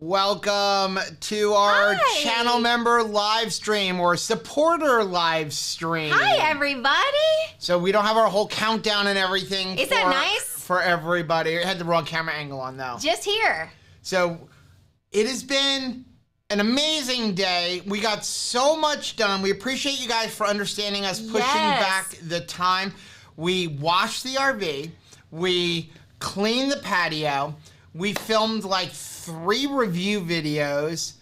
Welcome to our channel member live stream or supporter live stream. Hi, everybody. So we don't have our whole countdown and everything. Is that nice? For everybody. I had the wrong camera angle on though. Just here. So it has been an amazing day. We got so much done. We appreciate you guys for understanding us pushing back the time. We washed the RV. We cleaned the patio. We filmed like 3 review videos.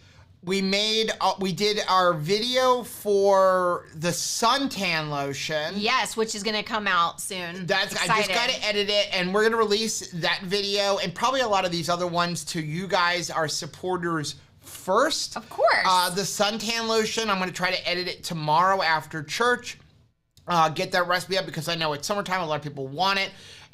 We did our video for the suntan lotion. Yes, which is gonna come out soon. I just gotta edit it, and we're gonna release that video and probably a lot of these other ones to you guys, our supporters, first. Of course. The suntan lotion, I'm gonna try to edit it tomorrow after church. Get that recipe up because I know it's summertime, a lot of people want it.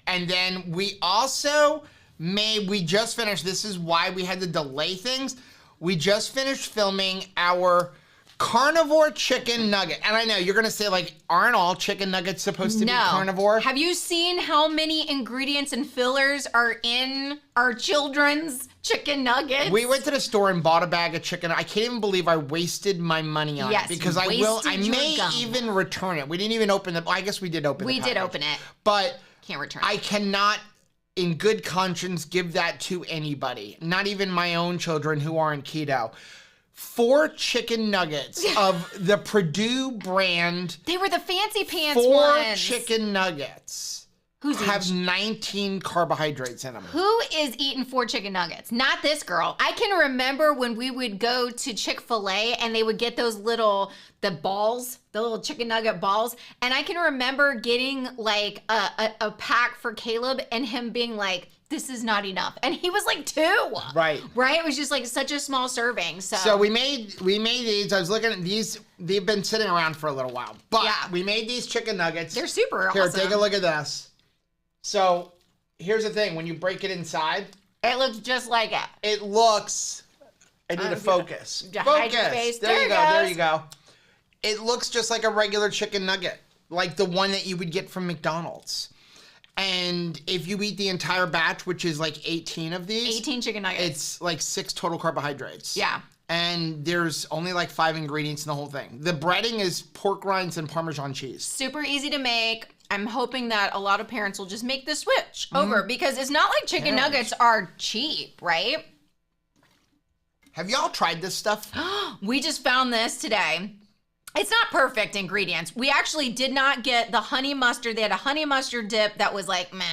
And then we also we just finished, this is why we had to delay things. We just finished filming our carnivore chicken nugget. And I know you're gonna say, like, aren't all chicken nuggets supposed to be carnivore? Have you seen how many ingredients and fillers are in our children's chicken nuggets? We went to the store and bought a bag of chicken. I can't even believe I wasted my money on it because I may even return it. We didn't even open it. I guess we did open it. We did open it. But can't return I cannot in good conscience give that to anybody, not even my own children who aren't keto. 4 chicken nuggets of the Purdue brand. They were the fancy pants ones. 4 chicken nuggets have 19 carbohydrates in them. Who is eating 4 chicken nuggets? Not this girl. I can remember when we would go to Chick-fil-A and they would get those little, the little chicken nugget balls. And I can remember getting like a pack for Caleb and him being like, this is not enough. And he was like 2. Right. Right? It was just like such a small serving. So we made these. I was looking at these. They've been sitting around for a little while. But we made these chicken nuggets. They're super awesome. Here, take a look at this. So here's the thing. When you break it inside. It looks just like it. It looks. I need to focus. Hide your face. There you go. There you go. It looks just like a regular chicken nugget. Like the one that you would get from McDonald's. And if you eat the entire batch, which is like 18 of these. 18 chicken nuggets. It's like 6 total carbohydrates. Yeah. And there's only like 5 ingredients in the whole thing. The breading is pork rinds and Parmesan cheese. Super easy to make. I'm hoping that a lot of parents will just make the switch over because it's not like chicken nuggets are cheap, right? Have y'all tried this stuff? We just found this today. It's not perfect ingredients. We actually did not get the honey mustard. They had a honey mustard dip that was like meh.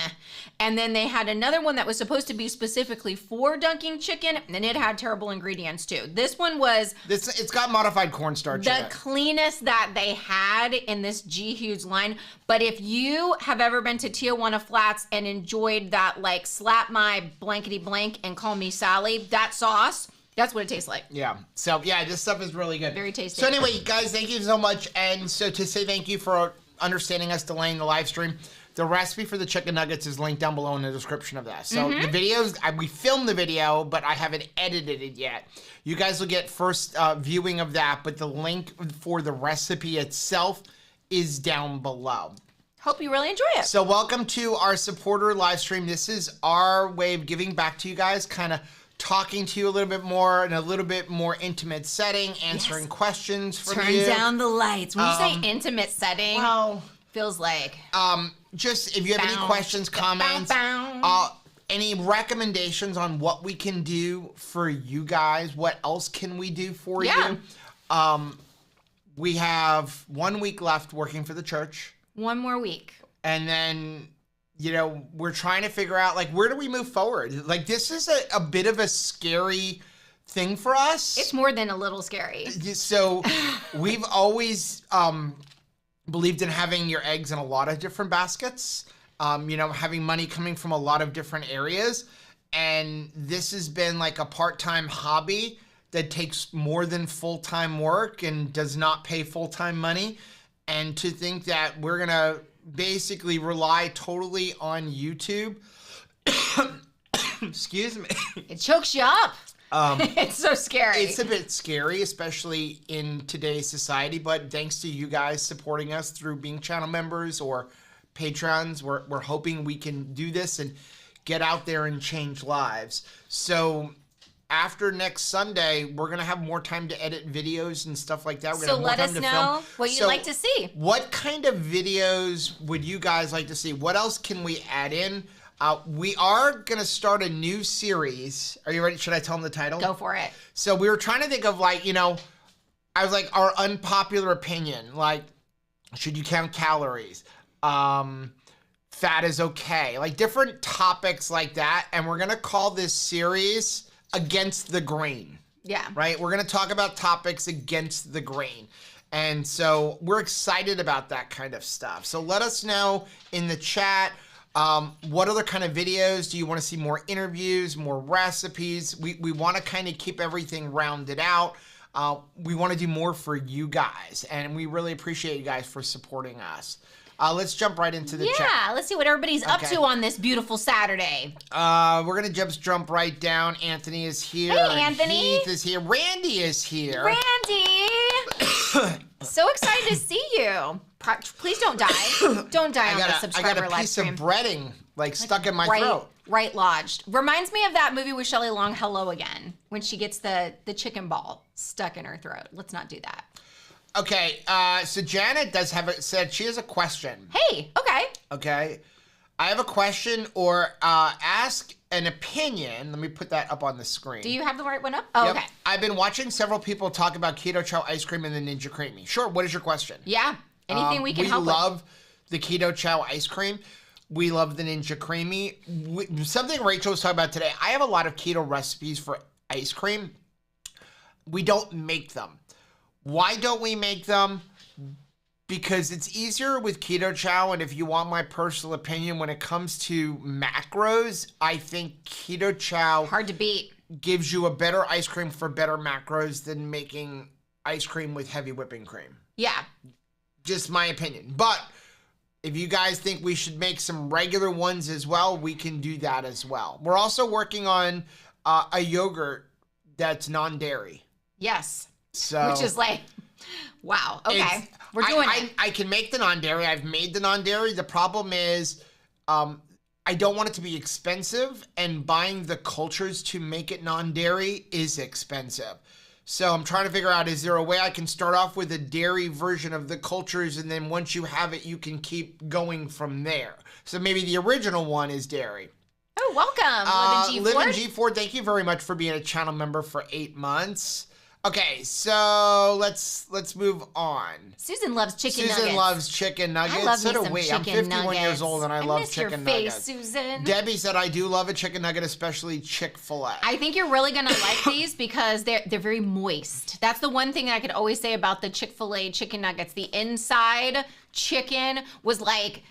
And then they had another one that was supposed to be specifically for dunking chicken, and it had terrible ingredients too. This one was... It's got modified cornstarch in it. The cleanest that they had in this G-Huge line. But if you have ever been to Tijuana Flats and enjoyed that, like, slap my blankety blank and call me Sally, that sauce... That's what it tastes like. Yeah. So, yeah, this stuff is really good. Very tasty. So, anyway, guys, thank you so much. And so, to say thank you for understanding us delaying the live stream, the recipe for the chicken nuggets is linked down below in the description of that. So, the videos, we filmed the video, but I haven't edited it yet. You guys will get first viewing of that, but the link for the recipe itself is down below. Hope you really enjoy it. So, welcome to our supporter live stream. This is our way of giving back to you guys, kind of talking to you a little bit more in a little bit more intimate setting, answering questions from you. Turn down the lights. When you say intimate setting, feels like. Just if you have any questions, comments, any recommendations on what we can do for you guys, what else can we do for you? We have 1 week left working for the church. 1 more week. And then... You know, we're trying to figure out, like, where do we move forward? Like, this is a bit of a scary thing for us. It's more than a little scary. So, we've always believed in having your eggs in a lot of different baskets. You know, having money coming from a lot of different areas. And this has been, like, a part-time hobby that takes more than full-time work and does not pay full-time money. And to think that we're going to... basically rely totally on YouTube. Excuse me. It chokes you up. It's so scary. It's a bit scary, especially in today's society, but thanks to you guys supporting us through being channel members or patrons, we're hoping we can do this and get out there and change lives. So after next Sunday, we're going to have more time to edit videos and stuff like that. We're So gonna have let more time us to know film. what you'd like to see. What kind of videos would you guys like to see? What else can we add in? We are going to start a new series. Are you ready? Should I tell them the title? Go for it. So we were trying to think of like, I was like, our unpopular opinion. Like, should you count calories? Fat is okay. Like different topics like that. And we're going to call this series Against the Grain. Yeah. Right? We're going to talk about topics against the grain. And so we're excited about that kind of stuff. So let us know in the chat. What other kind of videos do you want to see? More interviews, more recipes? We want to kind of keep everything rounded out. We want to do more for you guys, and we really appreciate you guys for supporting us. Let's jump right into the chat. Yeah, let's see what everybody's up to on this beautiful Saturday. We're gonna just jump right down. Anthony is here. Hey, Anthony. Heath is here. Randy is here. Randy! So excited to see you. Please don't die. Don't die on the subscriber I got a live piece stream. of breading stuck in my throat. Right lodged. Reminds me of that movie with Shelley Long, Hello Again, when she gets the chicken ball stuck in her throat. Let's not do that. Okay, so Janet said she has a question. Hey, okay. Okay, I have a question or ask an opinion. Let me put that up on the screen. Do you have the right one up? Oh, Yep. okay. I've been watching several people talk about keto chow ice cream and the Ninja Creamy. Sure, what is your question? Yeah, anything we can help with. We love the keto chow ice cream. We love the Ninja Creamy. Something Rachel was talking about today. I have a lot of keto recipes for ice cream. We don't make them. Why don't we make them? Because it's easier with keto chow, and if you want my personal opinion, when it comes to macros, I think keto chow hard to beat gives you a better ice cream for better macros than making ice cream with heavy whipping cream. Yeah. Just my opinion. But if you guys think we should make some regular ones as well, we can do that as well. We're also working on a yogurt that's non-dairy. Yes. So, which is like, wow. Okay. We're doing it. I can make the non-dairy. I've made the non-dairy. The problem is I don't want it to be expensive, and buying the cultures to make it non-dairy is expensive. So I'm trying to figure out, is there a way I can start off with a dairy version of the cultures, and then once you have it, you can keep going from there. So maybe the original one is dairy. Oh, welcome, Live in G Ford. Thank you very much for being a channel member for 8 months. Okay, so let's move on. Susan loves chicken nuggets. Susan loves chicken nuggets. I love so me do some we. chicken I'm 51 nuggets. years old and I love miss chicken your face, nuggets. Susan. Debbie said, I do love a chicken nugget, especially Chick-fil-A. I think you're really gonna like these because they're very moist. That's the one thing that I could always say about the Chick-fil-A chicken nuggets. The inside chicken was like,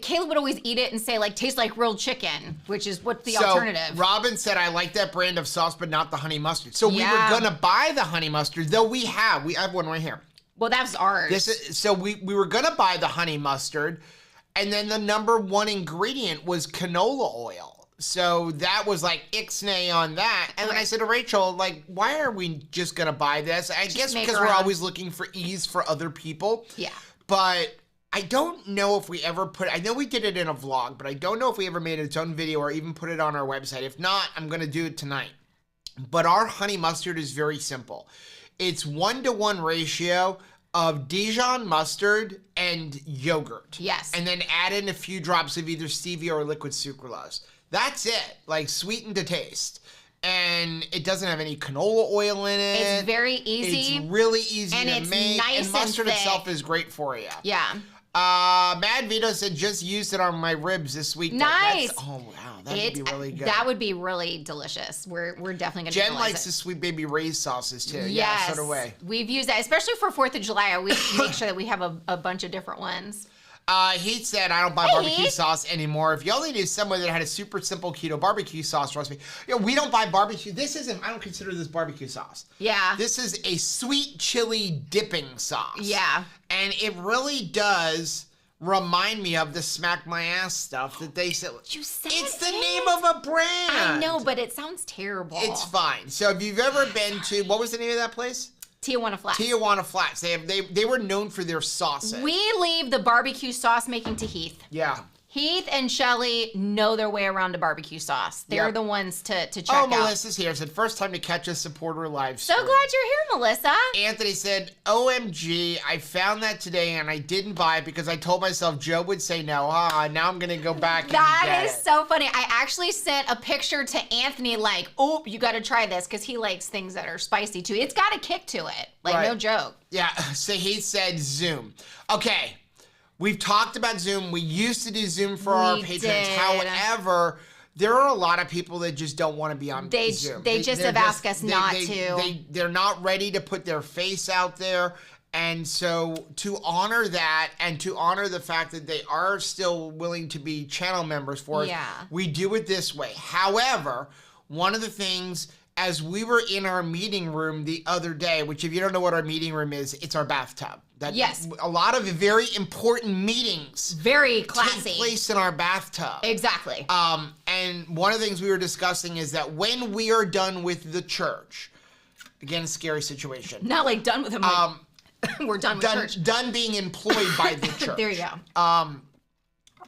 Caleb would always eat it and say like, tastes like real chicken, which is what's the alternative. Robin said, I like that brand of sauce, but not the honey mustard. So we were gonna buy the honey mustard, though we have one right here. Well, that's ours. So we were gonna buy the honey mustard, and then the number one ingredient was canola oil. So that was like ixnay on that. And then I said to Rachel, like, why are we just gonna buy this? I guess because we're always looking for ease for other people. Yeah. But I don't know if we ever I know we did it in a vlog, but I don't know if we ever made its own video or even put it on our website. If not, I'm gonna do it tonight. But our honey mustard is very simple. It's 1-to-1 ratio of Dijon mustard and yogurt. Yes. And then add in a few drops of either stevia or liquid sucralose. That's it, like sweetened to taste. And it doesn't have any canola oil in it. It's very easy. It's really easy and to it's make. Nice and mustard thick. itself is great for you. Yeah. Mad Vito said, just used it on my ribs this week. Nice. Oh, wow. That would be really good. That would be really delicious. We're definitely going to Jen likes the Sweet Baby Ray's sauces, too. Yes. Yeah, so do we. We've used that, especially for 4th of July. We make sure that we have a bunch of different ones. He said, I don't buy barbecue sauce anymore. If you only knew someone that had a super simple keto barbecue sauce recipe. We don't buy barbecue. I don't consider this barbecue sauce. Yeah. This is a sweet chili dipping sauce. Yeah. And it really does remind me of the smack my ass stuff that they said. You said it's the name of a brand. I know, but it sounds terrible. It's fine. So if you've ever been to, what was the name of that place? Tijuana Flats. Tijuana Flats. They were known for their sauces. We leave the barbecue sauce making to Heath. Yeah. Heath and Shelly know their way around to barbecue sauce. They're the ones to check out. Melissa's here. Said, first time to catch a supporter live stream. So glad you're here, Melissa. Anthony said, OMG, I found that today and I didn't buy it because I told myself Joe would say no. Now I'm going to go back and get That is it. so funny. I actually sent a picture to Anthony like, oh, you got to try this because he likes things that are spicy too. It's got a kick to it. Like, no joke. Yeah, so he said Zoom. Okay. We've talked about Zoom. We used to do Zoom for our patrons. However, there are a lot of people that just don't want to be on Zoom. They just have asked us not to. They're not ready to put their face out there. And so to honor that and to honor the fact that they are still willing to be channel members for us, we do it this way. However, one of the things, as we were in our meeting room the other day, which if you don't know what our meeting room is, it's our bathtub. Yes. A lot of very important meetings. Very classy. Take place in our bathtub. Exactly. And one of the things we were discussing is that when we are done with the church, again, a scary situation. Not like done with him. We're done with church. Done being employed by the church. There you go.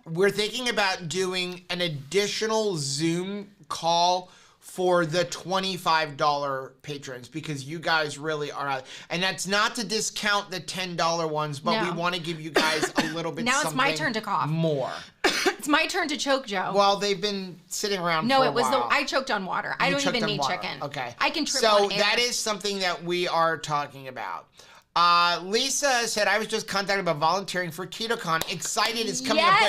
We're thinking about doing an additional Zoom call for the $25 patrons because you guys really are out. And that's not to discount the $10 ones, but we want to give you guys a little bit now it's my turn to cough. More. It's my turn to choke, Joe. Well, they've been sitting around for a while. No, it was I choked on water. I don't even need chicken. Okay. I can trip on air. So that is something that we are talking about. Lisa said, I was just contacted about volunteering for KetoCon. Excited it's coming up.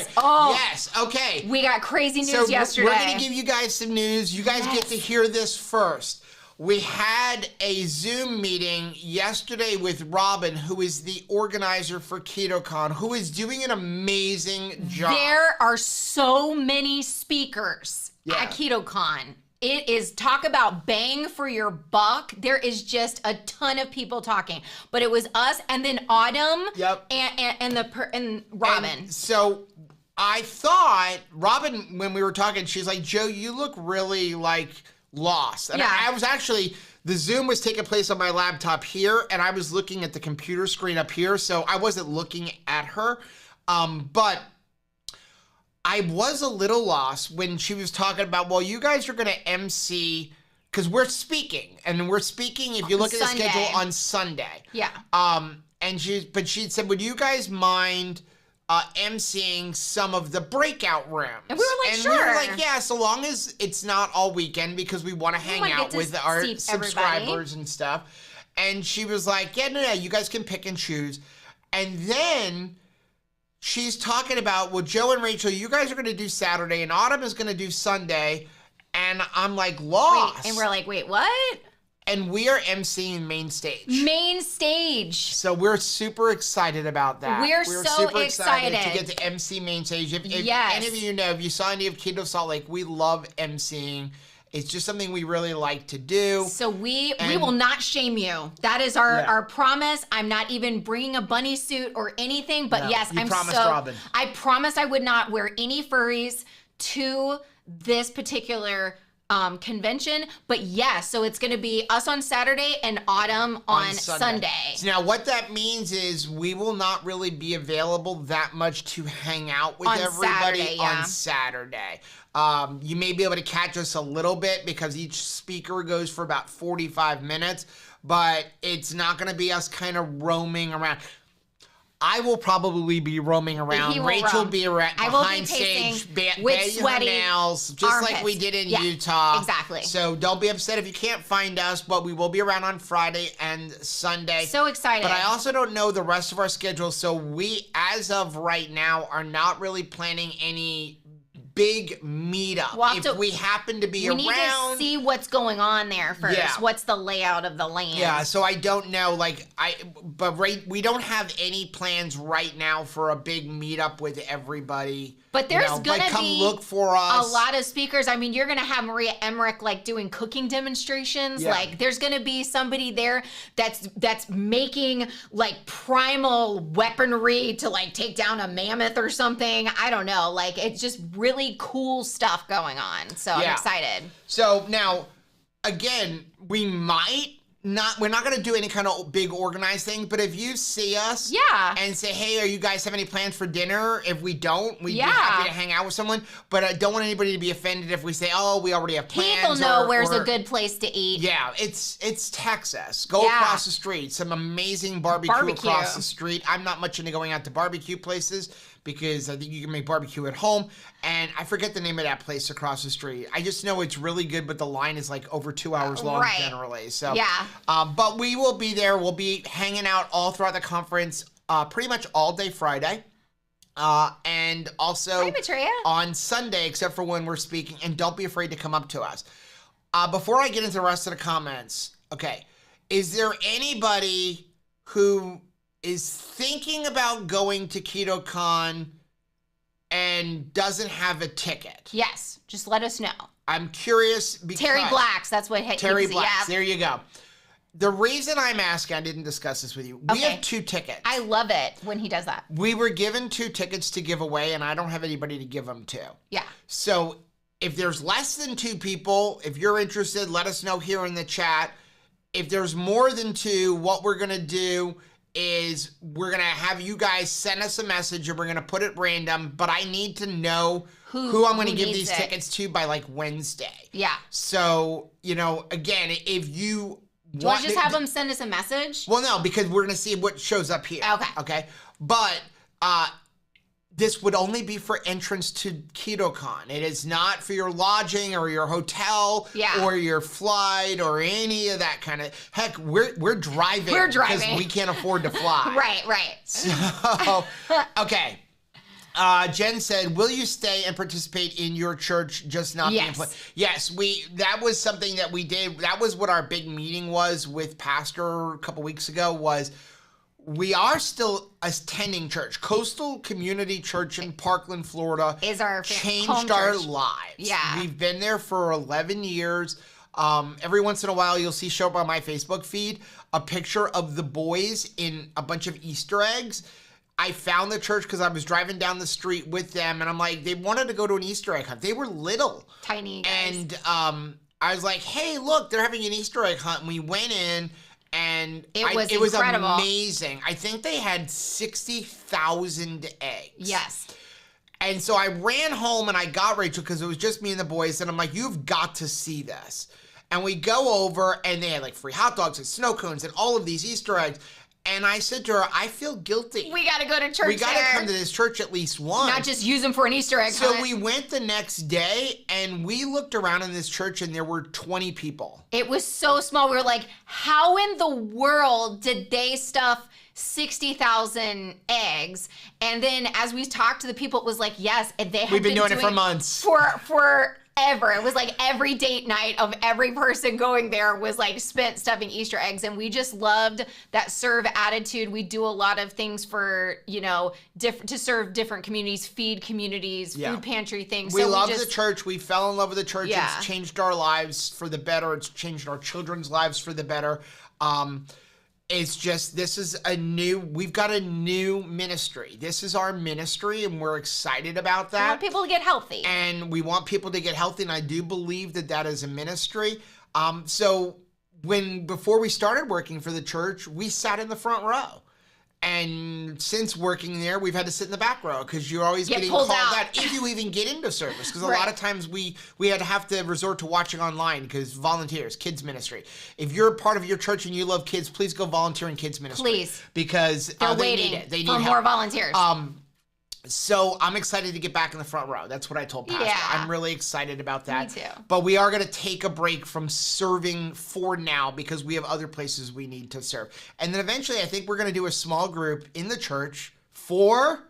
Yes, okay. We got crazy news yesterday. We're going to give you guys some news. You guys get to hear this first. We had a Zoom meeting yesterday with Robin, who is the organizer for KetoCon, who is doing an amazing job. There are so many speakers at KetoCon. It is, talk about bang for your buck. There is just a ton of people talking, but it was us and then Autumn and Robin. And so I thought Robin, when we were talking, she's like, Joe, you look really like lost. And I was actually, the Zoom was taking place on my laptop here and I was looking at the computer screen up here. So I wasn't looking at her. But I was a little lost when she was talking about, well, you guys are going to MC, because we're speaking, and we're speaking, if you look at the schedule, on Sunday. Yeah. And she'd said, would you guys mind MCing some of the breakout rooms? And we were like, sure. And we were like, yeah, so long as it's not all weekend, because we want to hang out with our subscribers and stuff. And she was like, yeah, no, you guys can pick and choose. And then she's talking about, well, Joe and Rachel, you guys are going to do Saturday, and Autumn is going to do Sunday. And I'm like, lost. And we're like, wait, what? And we are MCing main stage. Main stage. So we're super excited about that. We're so super excited excited to get to MC main stage. If any of you know, if you saw any of Keto Salt Lake, we love MCing. It's just something we really like to do. So we will not shame you. That is our promise. I'm not even bringing a bunny suit or anything, but yes, you promised Robin. I promised I would not wear any furries to this particular convention, but yes, so it's going to be us on Saturday and Autumn on Sunday. So now what that means is we will not really be available that much to hang out with everybody on Saturday. You may be able to catch us a little bit because each speaker goes for about 45 minutes, but it's not going to be us kind of roaming around. I will probably be roaming around. Rachel will be around behind stage, with sweaty nails, just armpits. Like we did in Utah. Exactly. So don't be upset if you can't find us, but we will be around on Friday and Sunday. So excited. But I also don't know the rest of our schedule, so we, as of right now, are not really planning any big meetup. We happen to be around. We need to see what's going on there first. Yeah. What's the layout of the land? Yeah, so I don't know, we don't have any plans right now for a big meetup with everybody. But there's gonna come be look for us. A lot of speakers. I mean, you're gonna have Maria Emmerich doing cooking demonstrations. Yeah. There's gonna be somebody there that's making primal weaponry to take down a mammoth or something. I don't know. It's just really cool stuff going on. So I'm excited. So now, again, we might we're not going to do any kind of big organized thing, but if you see us and say, hey, are you guys have any plans for dinner? If we don't, we'd be happy to hang out with someone, but I don't want anybody to be offended if we say, oh, we already have plans. People know where's a good place to eat. Yeah, it's Texas. Go across the street. Some amazing barbecue across the street. I'm not much into going out to barbecue places because I think you can make barbecue at home. And I forget the name of that place across the street. I just know it's really good, but the line is like over 2 hours long generally. So, but we will be there. We'll be hanging out all throughout the conference, pretty much all day Friday. And also on Sunday, except for when we're speaking. And don't be afraid to come up to us. Before I get into the rest of the comments, okay, is there anybody who is thinking about going to KetoCon and doesn't have a ticket? Yes, just let us know. I'm curious because... Terry Blacks, that's what... Terry Blacks, there you go. The reason I'm asking, I didn't discuss this with you. We have 2 tickets. I love it when he does that. We were given 2 tickets to give away, and I don't have anybody to give them to. Yeah. So if there's less than 2 people, if you're interested, let us know here in the chat. If there's more than 2, what we're going to do is we're going to have you guys send us a message and we're going to put it random, but I need to know who I'm going to give these tickets to by like Wednesday. Yeah. So, you know, again, if you do I just have them send us a message? Well, no, because we're going to see what shows up here. Okay. But this would only be for entrance to KetoCon. It is not for your lodging or your hotel or your flight or any of that kind of... Heck, we're driving. We're driving. Because we can't afford to fly. Right. So, okay. Jen said, will you stay and participate in your church, just not be employed? Yes, that was something that we did. That was what our big meeting was with Pastor a couple weeks ago was... We are still attending church. Coastal Community Church in Parkland, Florida is our changed our lives. Yeah. We've been there for 11 years. Every once in a while, you'll see show up on my Facebook feed a picture of the boys in a bunch of Easter eggs. I found the church because I was driving down the street with them, and I'm like, they wanted to go to an Easter egg hunt. They were little. Tiny guys. And I was like, hey, look, they're having an Easter egg hunt. And we went in. And it was amazing. I think they had 60,000 eggs. Yes. And so I ran home and I got Rachel because it was just me and the boys. And I'm like, you've got to see this. And we go over and they had like free hot dogs and snow cones and all of these Easter eggs. And I said to her, I feel guilty. We got to go to church. We got to come to this church at least once. Not just use them for an Easter egg hunt. So we went the next day and we looked around in this church and there were 20 people. It was so small. We were like, how in the world did they stuff 60,000 eggs? And then as we talked to the people, it was like, yes, they have We've been doing it for months. Forever. It was like every date night of every person going there was like spent stuffing Easter eggs. And we just loved that serve attitude. We do a lot of things for, you know, to serve different communities, feed communities, food pantry things. We love the church. We fell in love with the church. Yeah. It's changed our lives for the better. It's changed our children's lives for the better. It's just, we've got a new ministry. This is our ministry, and we're excited about that. We want people to get healthy. And we want people to get healthy, and I do believe that is a ministry. So before we started working for the church, we sat in the front row. And since working there, we've had to sit in the back row because you're always getting called out if you even get into service. Because a lot of times we had to have to resort to watching online because volunteers, kids ministry. If you're a part of your church and you love kids, please go volunteer in kids ministry. Please. Because they need it. They need help. More volunteers. So I'm excited to get back in the front row. That's what I told Pastor. Yeah. I'm really excited about that. Me too. But we are going to take a break from serving for now because we have other places we need to serve. And then eventually I think we're going to do a small group in the church for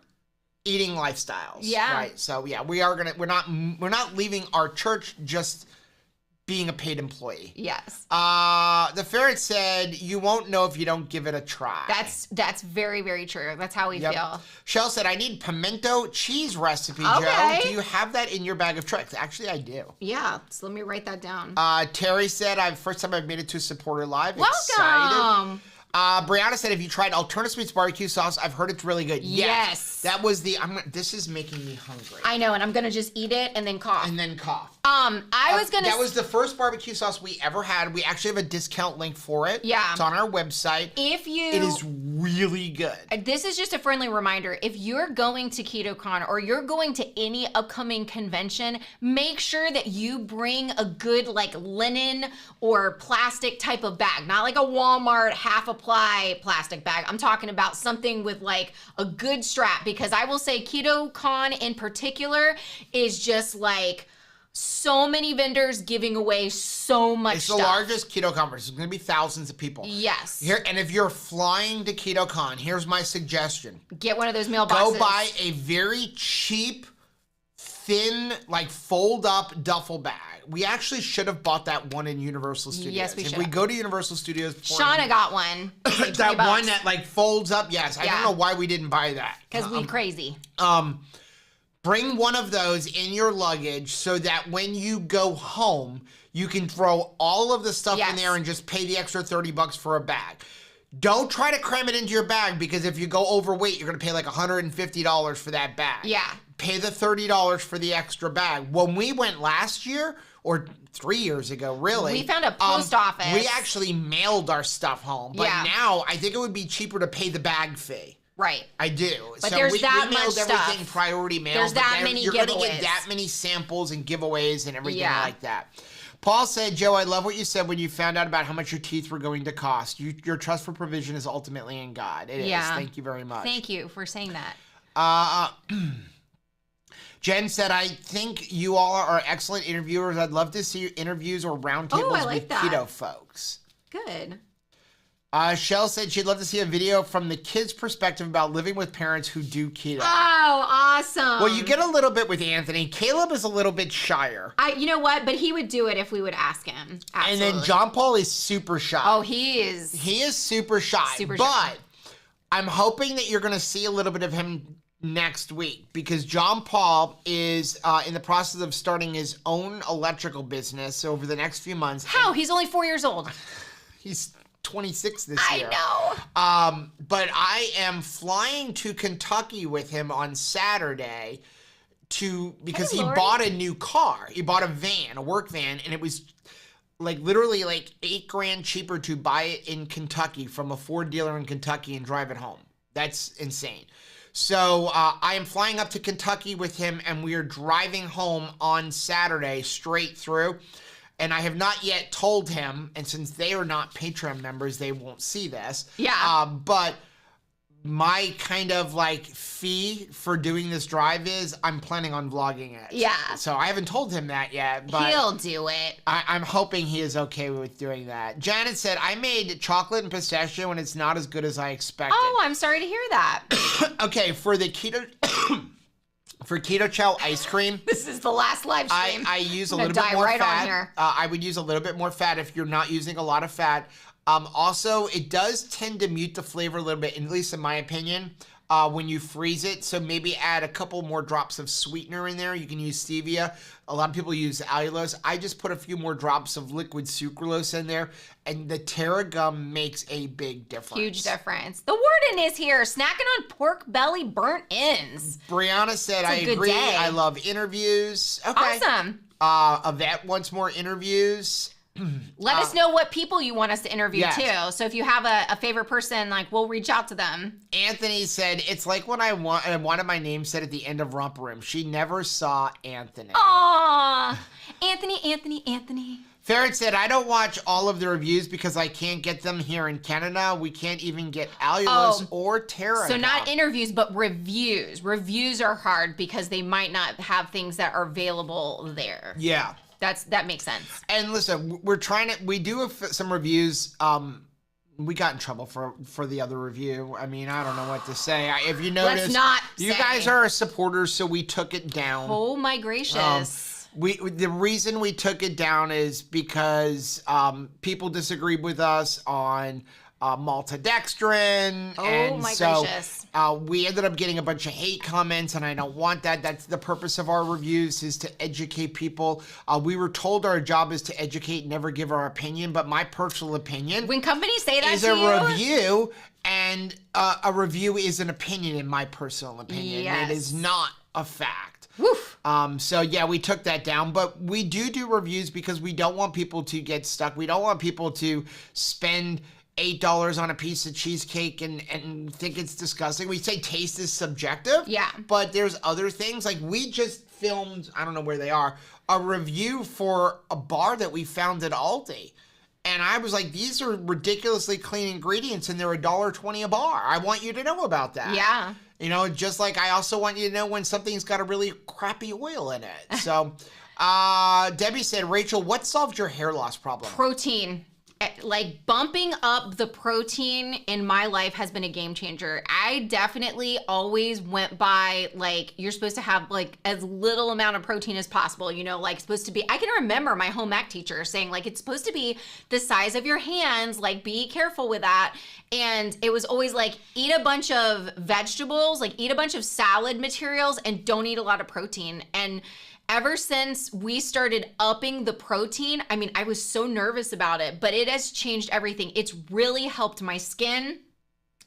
eating lifestyles. Yeah. Right. So yeah, we're not leaving our church just being a paid employee. Yes. The ferret said, you won't know if you don't give it a try. That's very, very true. That's how we feel. Shell said, I need pimento cheese recipe, Joe. Do you have that in your bag of tricks? Actually, I do. Yeah. So let me write that down. Terry said, first time I've made it to Supporter Live. Welcome. Excited. Brianna said, have you tried Alternative Sweets barbecue sauce? I've heard it's really good. Yes. That was this is making me hungry. I know, and I'm going to just eat it and then cough. I was gonna. That was the first barbecue sauce we ever had. We actually have a discount link for it. Yeah. It's on our website. If you, it is really good. This is just a friendly reminder. If you're going to KetoCon or you're going to any upcoming convention, make sure that you bring a good like linen or plastic type of bag, not like a Walmart half apply plastic bag. I'm talking about something with like a good strap, because I will say KetoCon in particular is just like so many vendors giving away so much It's stuff. the largest keto conference. There's going to be thousands of people. Yes. Here, and if you're flying to KetoCon, here's my suggestion. Get one of those mailboxes. Go buy a very cheap, thin, like fold-up duffel bag. We actually should have bought that one in Universal Studios. Yes, we should. If we go to Universal Studios, Shauna got one. Like that $20. one that like folds up. Yes, I don't know why we didn't buy that. Because we crazy. Bring one of those in your luggage so that when you go home, you can throw all of the stuff in there and just pay the extra $30 for a bag. Don't try to cram it into your bag, because if you go overweight, you're going to pay like $150 for that bag. Yeah. Pay the $30 for the extra bag. When we went last year, or 3 years ago, really. We found a post office. We actually mailed our stuff home. But now, I think it would be cheaper to pay the bag fee. Right. I do. But there's that we mailed much everything stuff. priority mail. There's that many You're going to giveaways. get that many samples and giveaways and everything like that. Paul said, Joe, I love what you said when you found out about how much your teeth were going to cost. Your trust for provision is ultimately in God. It is. Thank you very much. Thank you for saying that. Jen said, I think you all are excellent interviewers. I'd love to see interviews or roundtables with keto folks. Good. Shell said she'd love to see a video from the kids' perspective about living with parents who do keto. Oh, awesome. Well, you get a little bit with Anthony. Caleb is a little bit shyer. You know what? But he would do it if we would ask him. Absolutely. And then John Paul is super shy. Oh, he is. He is super shy. But I'm hoping that you're going to see a little bit of him next week, because John Paul is in the process of starting his own electrical business over the next few months. How? He's only 4 years old. He's 26 this year. I know. But I am flying to Kentucky with him on Saturday because he bought a new car. He bought a van, a work van, and it was like literally like $8,000 cheaper to buy it in Kentucky from a Ford dealer in Kentucky and drive it home. That's insane. So I am flying up to Kentucky with him, and we are driving home on Saturday straight through. And I have not yet told him, and since they are not Patreon members, they won't see this. Yeah. But my kind of like fee for doing this drive is I'm planning on vlogging it. Yeah. So I haven't told him that yet, but he'll do it. I'm hoping he is okay with doing that. Janet said, I made chocolate and pistachio and it's not as good as I expected. Oh, I'm sorry to hear that. Okay, for the keto... For Keto Chow ice cream, this is the last live stream. I use a little bit more fat. I would use a little bit more fat if you're not using a lot of fat. Also, it does tend to mute the flavor a little bit, at least in my opinion, when you freeze it. So maybe add a couple more drops of sweetener in there. You can use stevia. A lot of people use allulose. I just put a few more drops of liquid sucralose in there, and the Terra gum makes a big difference. Huge difference. The warden is here, snacking on pork belly burnt ends. Brianna said, I agree. Day. I love interviews. Okay. Awesome. Yvette wants more interviews. Let us know what people you want us to interview too. So if you have a favorite person, like we'll reach out to them. Anthony said, it's like when I wanted my name said at the end of Romper Room. She never saw Anthony. Aww. Anthony. Ferret said, I don't watch all of the reviews because I can't get them here in Canada. We can't even get allulose or Terra. So not interviews, but reviews. Reviews are hard because they might not have things that are available there. Yeah. That makes sense. And listen, we do some reviews. We got in trouble for the other review. I mean, I don't know what to say. If you notice, you guys are our supporters, so we took it down. Oh my gracious. The reason we took it down is because people disagreed with us on maltodextrin. Oh my gracious. We ended up getting a bunch of hate comments, and I don't want that. That's the purpose of our reviews, is to educate people. We were told our job is to educate, never give our opinion, but my personal opinion, when companies say that is to a review, and a review is an opinion in my personal opinion. Yes. It is not a fact. Woof. So yeah, we took that down, but we do reviews because we don't want people to get stuck. We don't want people to spend $8 on a piece of cheesecake and think it's disgusting. We say taste is subjective. Yeah. But there's other things. Like we just filmed, I don't know where they are, a review for a bar that we found at Aldi. And I was like, these are ridiculously clean ingredients and they're $1.20 a bar. I want you to know about that. Yeah. You know, just like I also want you to know when something's got a really crappy oil in it. So, Debbie said, Rachel, what solved your hair loss problem? Protein. Like bumping up the protein in my life has been a game changer. I definitely always went by like you're supposed to have like as little amount of protein as possible, you know, like supposed to be. I can remember my home ec teacher saying like it's supposed to be the size of your hands, like be careful with that. And it was always like eat a bunch of vegetables, like eat a bunch of salad materials and don't eat a lot of protein. And ever since we started upping the protein, I mean, I was so nervous about it, but it has changed everything. It's really helped my skin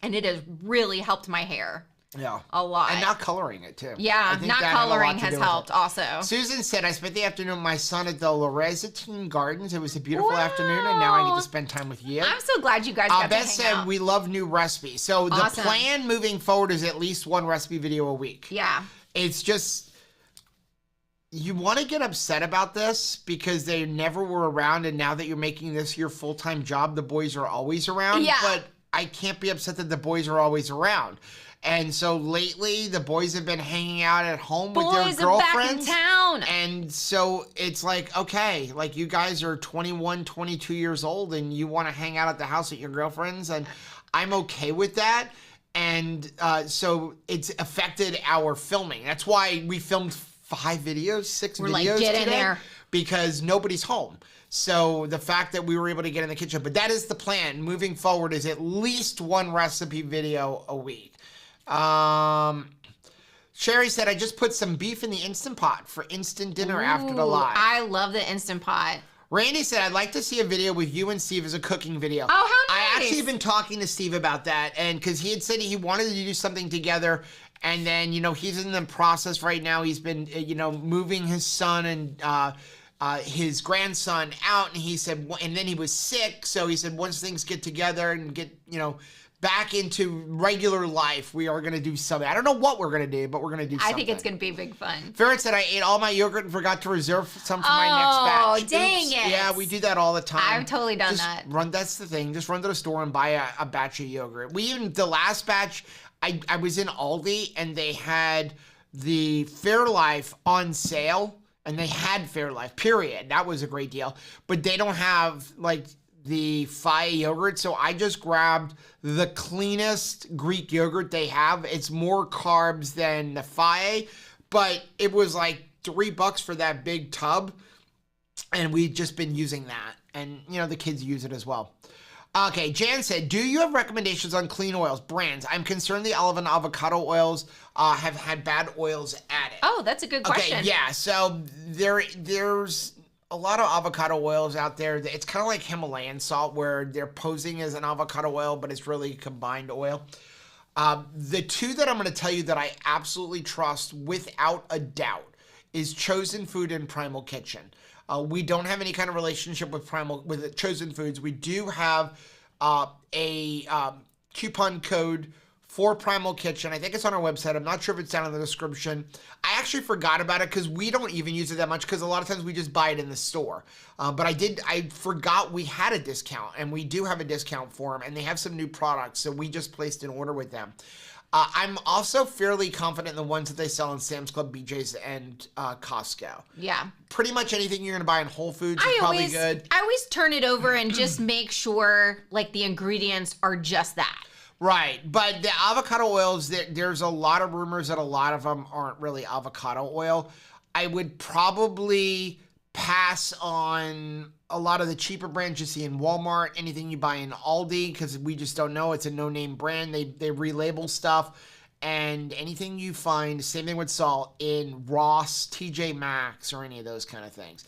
and it has really helped my hair. Yeah. A lot. And not coloring it too. Yeah, not coloring has helped also. Susan said, I spent the afternoon with my son at the Loretine Gardens. It was a beautiful afternoon and now I get to spend time with you. I'm so glad you guys got to Beth hang said, out. we love new recipes. So Awesome. the plan moving forward is at least one recipe video a week. Yeah. It's just... You want to get upset about this because they never were around, and now that you're making this your full-time job, the boys are always around. Yeah. But I can't be upset that the boys are always around. And so lately, the boys have been hanging out at home with their girlfriends. Boys are back in town. And so it's like, okay, like you guys are 21, 22 years old, and you want to hang out at the house with your girlfriends, and I'm okay with that. And so it's affected our filming. That's why we filmed 5 videos, 6 We're videos like, get in today there. because nobody's home. So the fact that we were able to get in the kitchen, but that is the plan moving forward is at least one recipe video a week. Sherry said, I just put some beef in the Instant Pot for instant dinner after the live. I love the Instant Pot. Randy said, I'd like to see a video with you and Steve as a cooking video. Oh, how nice. I actually have been talking to Steve about that, and because he had said he wanted to do something together, and then, you know, he's in the process right now. He's been, you know, moving his son and his grandson out, and he said, and then he was sick, so he said once things get together and get, you know, back into regular life, we are going to do something. I don't know what we're going to do, but we're going to do something. I think it's going to be big fun. Ferret said, I ate all my yogurt and forgot to reserve some for my next batch. Oh, dang it. Yeah, we do that all the time. I've totally done that. That's the thing. Just run to the store and buy a batch of yogurt. The last batch, I was in Aldi and they had the Fairlife on sale, and they had Fairlife, period. That was a great deal. But they don't have, like, the Faye yogurt, so I just grabbed the cleanest Greek yogurt they have. It's more carbs than the Faye, but it was like $3 for that big tub, and we've just been using that. And, you know, the kids use it as well. Okay, Jan said, do you have recommendations on clean oils, brands? I'm concerned the olive and avocado oils have had bad oils added. Oh, that's a good question. Okay, yeah, so there's a lot of avocado oils out there. It's kind of like Himalayan salt where they're posing as an avocado oil, but it's really combined oil. The two that I'm going to tell you that I absolutely trust without a doubt is Chosen Food and Primal Kitchen. We don't have any kind of relationship with Chosen Foods. We do have a coupon code for Primal Kitchen. I think it's on our website. I'm not sure if it's down in the description. I actually forgot about it because we don't even use it that much because a lot of times we just buy it in the store. But I forgot we had a discount, and we do have a discount for them, and they have some new products, so we just placed an order with them. I'm also fairly confident in the ones that they sell in Sam's Club, BJ's, and Costco. Yeah. Pretty much anything you're going to buy in Whole Foods is probably good. I always turn it over and just make sure, like, the ingredients are just that. Right, but the avocado oils, there's a lot of rumors that a lot of them aren't really avocado oil. I would probably pass on a lot of the cheaper brands you see in Walmart, anything you buy in Aldi, because we just don't know. It's a no-name brand. They relabel stuff. And anything you find, same thing with salt, in Ross, TJ Maxx, or any of those kind of things.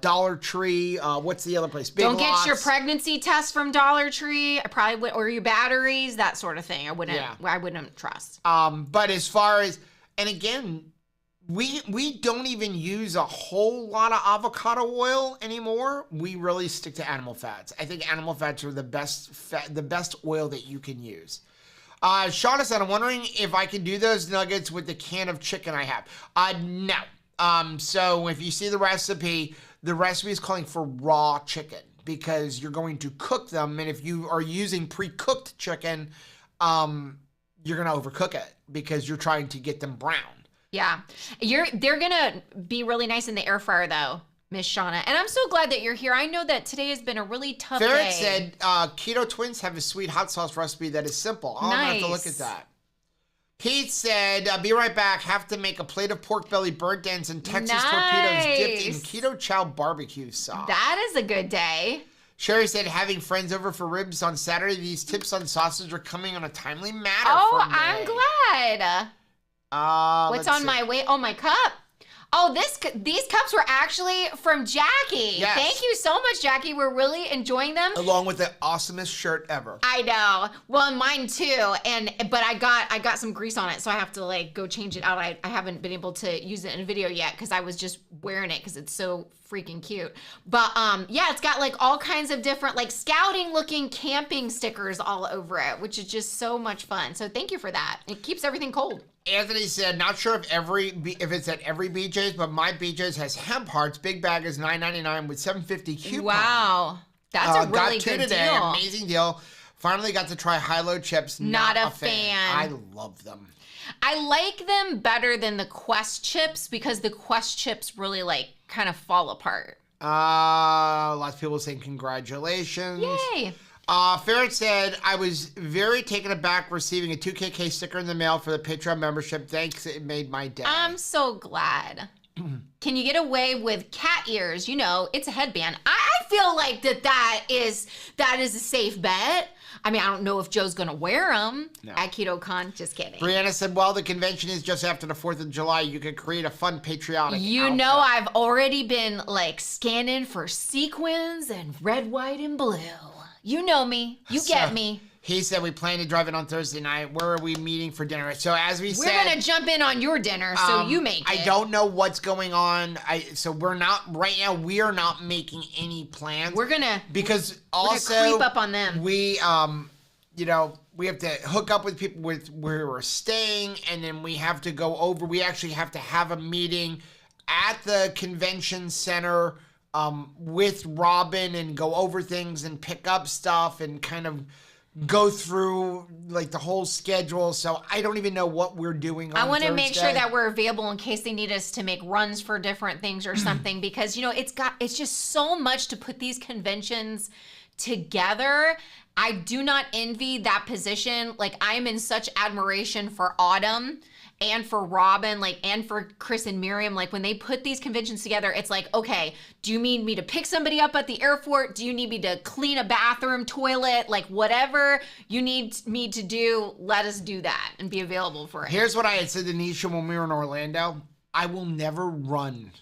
Dollar Tree, what's the other place? Big Don't Lots. get your pregnancy test from Dollar Tree. I probably would, or your batteries, that sort of thing. I wouldn't trust. But as far as, and again, We don't even use a whole lot of avocado oil anymore. We really stick to animal fats. I think animal fats are the best oil that you can use. Shauna said, I'm wondering if I can do those nuggets with the can of chicken I have. No. So if you see the recipe is calling for raw chicken because you're going to cook them. And if you are using pre-cooked chicken, you're going to overcook it because you're trying to get them brown. Yeah. They're going to be really nice in the air fryer though, Miss Shauna. And I'm so glad that you're here. I know that today has been a really tough day. Ferret said, Keto Twins have a sweet hot sauce recipe that is simple. I'm going to have to look at that. Pete said, be right back. Have to make a plate of pork belly burnt ends and Texas torpedoes dipped in keto chow barbecue sauce. That is a good day. Sherry said, having friends over for ribs on Saturday. These tips on sausage are coming on a timely manner for me. I'm glad. What's on my way? Oh, my cup. Oh, these cups were actually from Jackie. Yes. Thank you so much, Jackie. We're really enjoying them. Along with the awesomest shirt ever. I know. Well, mine too. But I got some grease on it, so I have to like go change it out. I haven't been able to use it in a video yet because I was just wearing it because it's so freaking cute. But yeah, it's got like all kinds of different like scouting looking camping stickers all over it, which is just so much fun. So thank you for that. It keeps everything cold. Anthony said, not sure if it's at every BJ's, but my BJ's has hemp hearts. Big bag is $9.99 with $7.50 coupon. Wow. That's a really got two good today. deal. Amazing deal. Finally got to try high-low chips. Not a fan. I love them. I like them better than the Quest chips because the Quest chips really like kind of fall apart. Lots of people saying congratulations. Yay. Ferret said, I was very taken aback receiving a 2KK sticker in the mail for the Patreon membership. Thanks, it made my day. I'm so glad. Can you get away with cat ears? You know, it's a headband. I feel like that is a safe bet. I mean, I don't know if Joe's going to wear them at KetoCon. Just kidding. Brianna said, well, the convention is just after the 4th of July. You could create a fun patriotic outfit. Know, I've already been like scanning for sequins and red, white, and blue. You know me. You get me. He said we plan to drive in on Thursday night. Where are we meeting for dinner? So as we said, we're gonna jump in on your dinner, so you make it. I don't know what's going on. So we're not right now. We are not making any plans. We're gonna also creep up on them. We we have to hook up with people with where we're staying, and then we have to go over. We actually have to have a meeting at the convention center. With Robin and go over things and pick up stuff and kind of go through like the whole schedule. So I don't even know what we're doing on I want to Thursday. make sure that we're available in case they need us to make runs for different things or something because, you know, it's just so much to put these conventions together. I do not envy that position. Like I'm in such admiration for Autumn and for Robin, and for Chris and Miriam, when they put these conventions together, it's like, okay, do you need me to pick somebody up at the airport? Do you need me to clean a bathroom, toilet, whatever you need me to do, let us do that and be available for it. Here's what I had said to Nisha when we were in Orlando. I will never run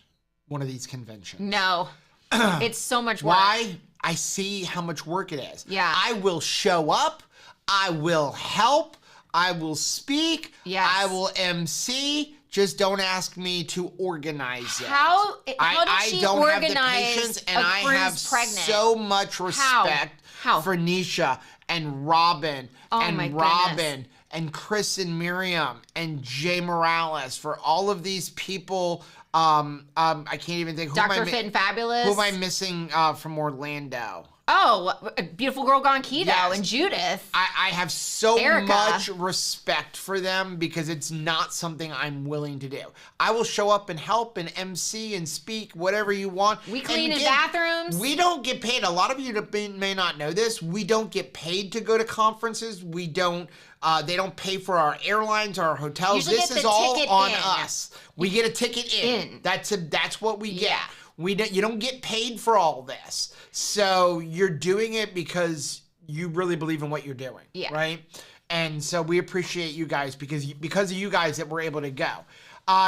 one of these conventions. No, it's so much work. Why? I see how much work it is. Yeah. I will show up. I will help. I will speak. Yes. I will MC. Just don't ask me to organize it. How does she don't organize have the patience, and I have pregnant? so much respect for Nisha and Robin and Chris and Miriam and Jay Morales, for all of these people. I can't even think. Dr. Fit and Fabulous. Who am I missing from Orlando? Oh, Beautiful Girl Gone Keto and Judith. I have so Erica. much respect for them because it's not something I'm willing to do. I will show up and help and MC and speak, whatever you want. We clean in bathrooms. We don't get paid. A lot of you may not know this. We don't get paid to go to conferences. We don't. They don't pay for our airlines or our hotels. Usually this is all on us. We get a ticket in. That's what we get. You don't get paid for all this. So you're doing it because you really believe in what you're doing, right? And so we appreciate you guys because of you guys that we're able to go.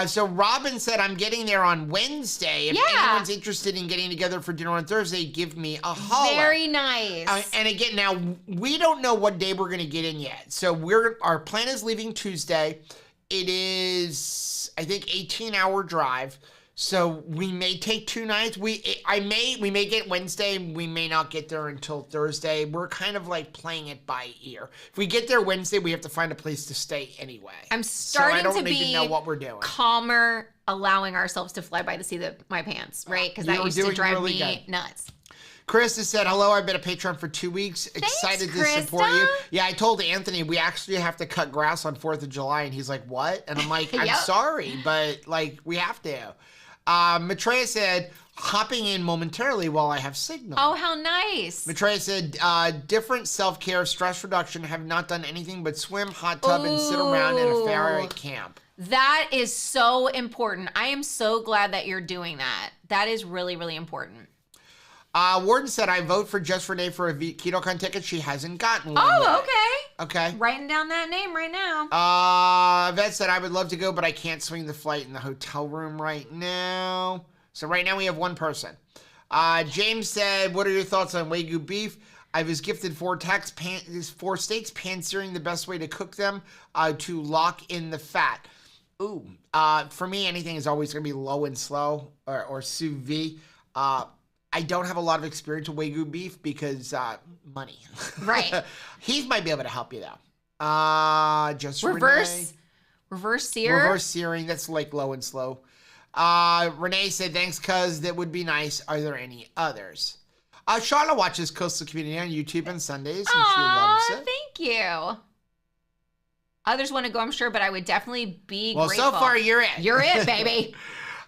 So Robin said, I'm getting there on Wednesday. If anyone's interested in getting together for dinner on Thursday, give me a holler. Very nice. And again, now we don't know what day we're going to get in yet. So our plan is leaving Tuesday. It is, I think, 18-hour drive. So we may take 2 nights. We may get Wednesday. We may not get there until Thursday. We're kind of like playing it by ear. If we get there Wednesday, we have to find a place to stay anyway. I'm starting so I don't to even be know what we're doing. Calmer, allowing ourselves to fly by the seat of my pants, right? Because that used to drive really me nuts. Krista said, hello, I've been a patron for 2 weeks. Excited to support you. Yeah, I told Anthony we actually have to cut grass on 4th of July. And he's like, what? And I'm like, I'm sorry, but like we have to. Maitreya said, hopping in momentarily while I have signal. Oh, how nice. Maitreya said, different self-care, stress reduction, have not done anything but swim, hot tub, and sit around in a fair at camp. That is so important. I am so glad that you're doing that. That is really, really important. Warden said, I vote for Just Renee for a KetoCon ticket. She hasn't gotten one yet. Okay. Writing down that name right now. Vet said, I would love to go, but I can't swing the flight in the hotel room right now. So right now we have one person. James said, what are your thoughts on Wagyu beef? I was gifted 4 steaks, pan-searing the best way to cook them to lock in the fat. Ooh. For me, anything is always going to be low and slow or sous vide. I don't have a lot of experience with Wagyu beef because money. Right. He might be able to help you though. Just reverse sear. Reverse searing. That's like low and slow. Renee said, thanks, cuz that would be nice. Are there any others? Charlotte watches Coastal Community on YouTube on Sundays and she loves it. Thank you. Others want to go, I'm sure, but I would definitely be grateful. So far you're it. You're it, baby.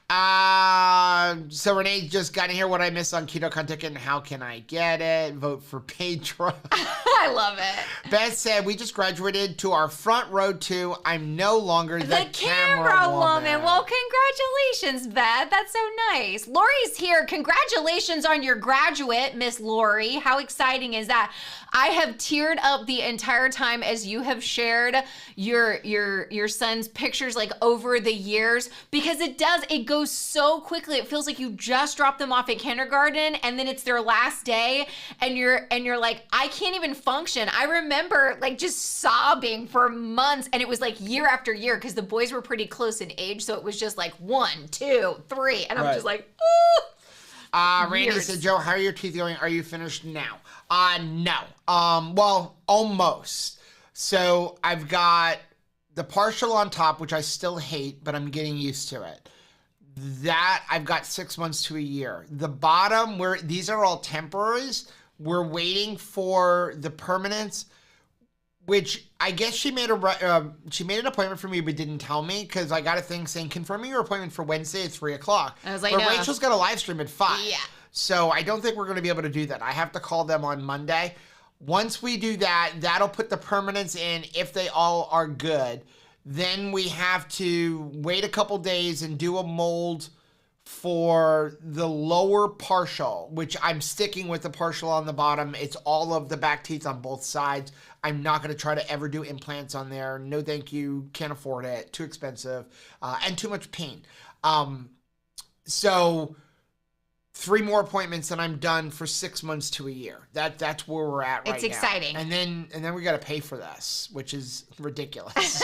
So Renee just got to hear what I missed on KetoCon ticket and how can I get it? Vote for Pedro. I love it. Beth said, we just graduated to our front row too. I'm no longer the camera woman. Well, congratulations, Beth. That's so nice. Lori's here. Congratulations on your graduate, Miss Lori. How exciting is that? I have teared up the entire time as you have shared your son's pictures like over the years because it goes so quickly. It feels like you just dropped them off at kindergarten and then it's their last day and you're like, I can't even function. I remember like just sobbing for months and it was like year after year because the boys were pretty close in age. So it was just like 1, 2, 3. And I'm just like, ooh. Randy said, Joe, how are your teeth going? Are you finished now? No. Well, almost. So I've got the partial on top, which I still hate, but I'm getting used to it. That I've got 6 months to a year. The bottom, where these are all temporaries, we're waiting for the permanents, which I guess she made an appointment for me, but didn't tell me because I got a thing saying confirming your appointment for Wednesday at 3:00. I was like, but no. Rachel's got a live stream at 5. Yeah. So I don't think we're going to be able to do that. I have to call them on Monday. Once we do that, that'll put the permanents in if they all are good. Then we have to wait a couple days and do a mold for the lower partial, which I'm sticking with the partial on the bottom. It's all of the back teeth on both sides. I'm not going to try to ever do implants on there. No, thank you. Can't afford it. Too expensive and too much pain. So 3 more appointments and I'm done for 6 months to a year. That's where we're at right now. It's exciting. And then we got to pay for this, which is ridiculous.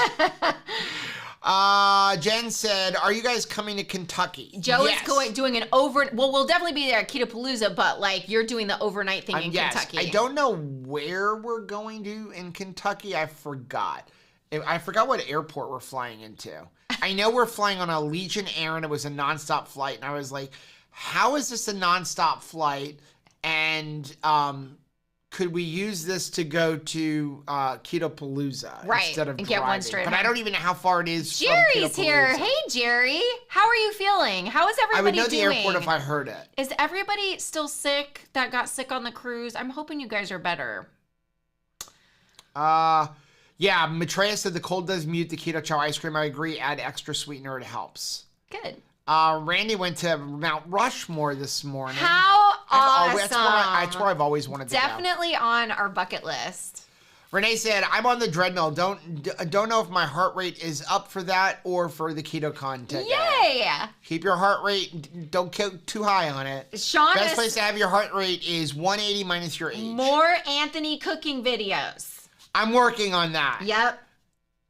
Jen said, are you guys coming to Kentucky? Joe is doing an we'll definitely be there at Ketopalooza, but like you're doing the overnight thing in Kentucky. I don't know where we're going to in Kentucky. I forgot what airport we're flying into. I know we're flying on a Legion Air and it was a nonstop flight. And I was like, how is this a nonstop flight? And could we use this to go to Ketopalooza instead of and driving? get one straight But home. I don't even know how far it is Jerry's from Ketopalooza. here. Hey, Jerry. How are you feeling? How is everybody I would know doing? the airport if I heard it. Is everybody still sick that got sick on the cruise? I'm hoping you guys are better. Yeah, Maitreya said the cold does mute the keto chow ice cream. I agree. Add extra sweetener. It helps. Good. Randy went to Mount Rushmore this morning. How awesome. That's where I've always wanted to go. Definitely on our bucket list. Renee said, I'm on the treadmill. Don't know if my heart rate is up for that or for the KetoCon ticket. Yay! Keep your heart rate, don't get too high on it. Sean, best place to have your heart rate is 180 minus your age. More Anthony cooking videos. I'm working on that. Yep.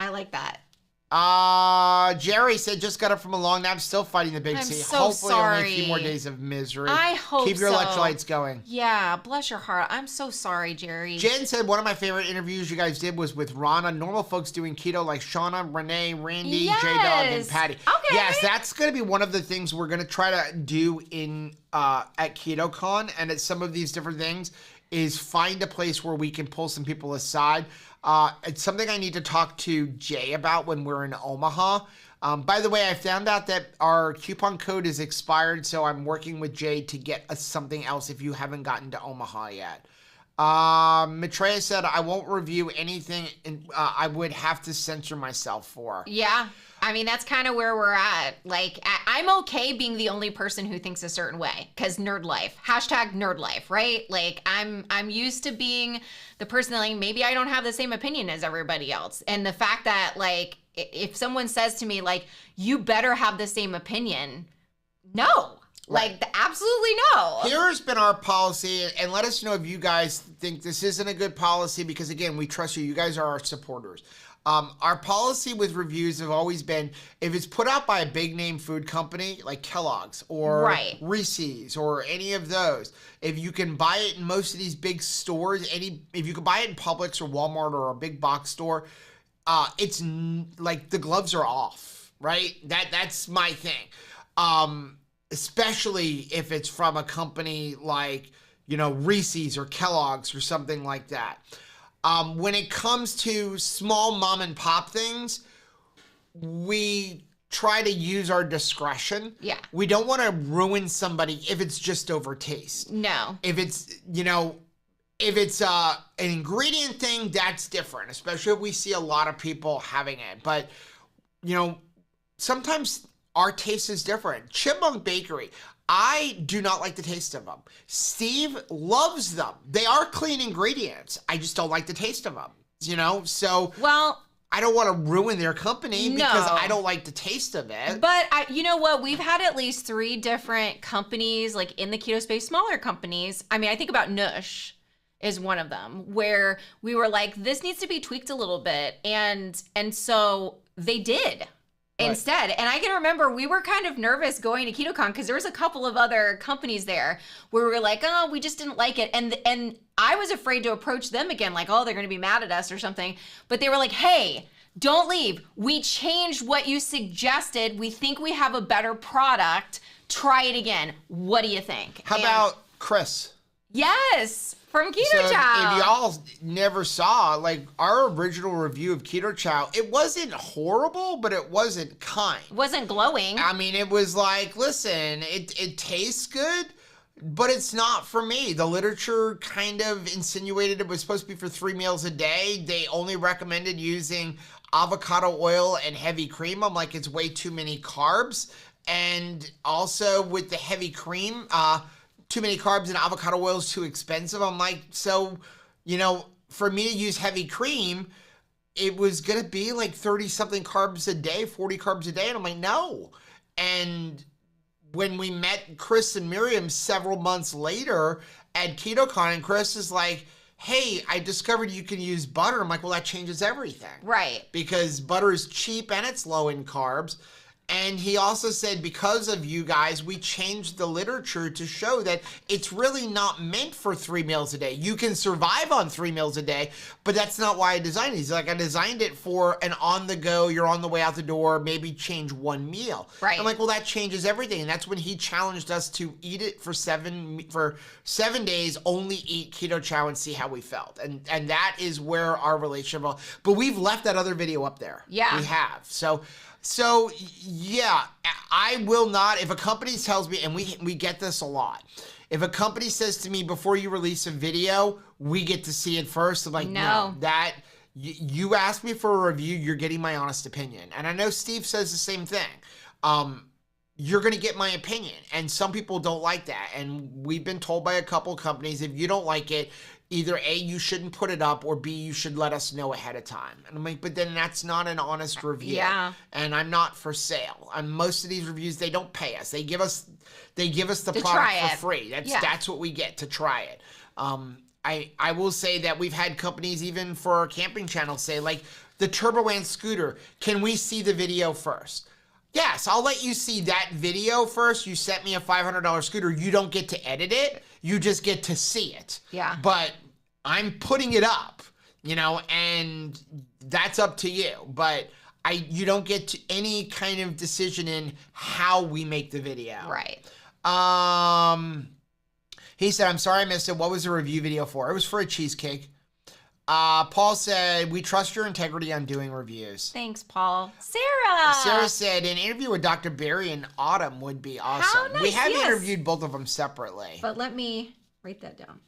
I like that. Jerry said, just got up from a long nap, still fighting the big I'm C. so Hopefully sorry. only a few more days of misery. I hope Keep your so. electrolytes going. Yeah, bless your heart. I'm so sorry, Jerry. Jen said, one of my favorite interviews you guys did was with Rana. Normal folks doing keto like Shauna, Renee, Randy, J-Dog, and Patty. Okay. Yes, that's going to be one of the things we're going to try to do in at KetoCon and at some of these different things is find a place where we can pull some people aside. It's something I need to talk to Jay about when we're in Omaha. By the way, I found out that our coupon code is expired, so I'm working with Jay to get us something else if you haven't gotten to Omaha yet. Maitreya said, I won't review anything I would have to censor myself for. Yeah. I mean, that's kind of where we're at. Like, I'm okay being the only person who thinks a certain way, because nerd life, #nerd life, right? Like, I'm used to being the person that, like, maybe I don't have the same opinion as everybody else. And the fact that, like, if someone says to me, like, you better have the same opinion, no. Right. Like, absolutely no. Here's been our policy, and let us know if you guys think this isn't a good policy, because again, we trust you. You guys are our supporters. Our policy with reviews have always been, if it's put out by a big name food company like Kellogg's or Reese's or any of those, if you can buy it in most of these big stores, if you can buy it in Publix or Walmart or a big box store, it's like the gloves are off, right? That's my thing. Especially if it's from a company like, Reese's or Kellogg's or something like that. When it comes to small mom and pop things, we try to use our discretion. Yeah. We don't want to ruin somebody if it's just over taste. No. If it's, if it's an ingredient thing, that's different, especially if we see a lot of people having it. But, sometimes our taste is different. Chipmunk Bakery, I do not like the taste of them. Steve loves them. They are clean ingredients. I just don't like the taste of them, So, well, I don't want to ruin their company because I don't like the taste of it. But you know what? We've had at least 3 different companies, like in the keto space, smaller companies. I mean, I think about Nush is one of them, where we were like, this needs to be tweaked a little bit. And so they did. Instead. And I can remember we were kind of nervous going to KetoCon because there was a couple of other companies there where we were like, oh, we just didn't like it. And I was afraid to approach them again, like, oh, they're going to be mad at us or something. But they were like, hey, don't leave. We changed what you suggested. We think we have a better product. Try it again. What do you think? How about Chris? Yes. From Keto So Chow. if y'all never saw, like, our original review of Keto Chow, it wasn't horrible, but it wasn't kind. It wasn't glowing. I mean, it was like, listen, it tastes good, but it's not for me. The literature kind of insinuated it was supposed to be for 3 meals a day. They only recommended using avocado oil and heavy cream. I'm like, it's way too many carbs. And also with the heavy cream, too many carbs and avocado oil is too expensive. I'm like, so, for me to use heavy cream, it was going to be like 30 something carbs a day, 40 carbs a day. And I'm like, no. And when we met Chris and Miriam several months later at KetoCon, and Chris is like, hey, I discovered you can use butter. I'm like, well, that changes everything. Right. Because butter is cheap and it's low in carbs. And he also said, because of you guys, we changed the literature to show that it's really not meant for 3 meals a day. You can survive on 3 meals a day, but that's not why I designed it. He's like, I designed it for an on-the-go, you're on the way out the door, maybe change 1 meal. Right. I'm like, well, that changes everything. And that's when he challenged us to eat it for 7 days, only eat Keto Chow and see how we felt. And that is where our relationship, but we've left that other video up there. Yeah. We have. So yeah, I will not, if a company tells me, and we get this a lot, if a company says to me, before you release a video, we get to see it first, I'm like, no, that, you asked me for a review, you're getting my honest opinion. And I know Steve says the same thing. You're going to get my opinion. And some people don't like that. And we've been told by a couple companies, if you don't like it, either A, you shouldn't put it up, or B, you should let us know ahead of time. And I'm like, but then that's not an honest review. Yeah. And I'm not for sale. And most of these reviews, they don't pay us. They give us the to product for free. That's what we get to try it. I will say that we've had companies even for our camping channel say, like, the Turboland scooter, can we see the video first? Yes, I'll let you see that video first. You sent me a $500 scooter. You don't get to edit it. You just get to see it. Yeah. But I'm putting it up, and that's up to you. But you don't get to any kind of decision in how we make the video. Right. He said, I'm sorry I missed it. What was the review video for? It was for a cheesecake. Paul said, we trust your integrity on doing reviews. Thanks, Paul. Sarah said, an interview with Dr. Barry in autumn would be awesome. How nice, we have yes. interviewed both of them separately. But let me write that down.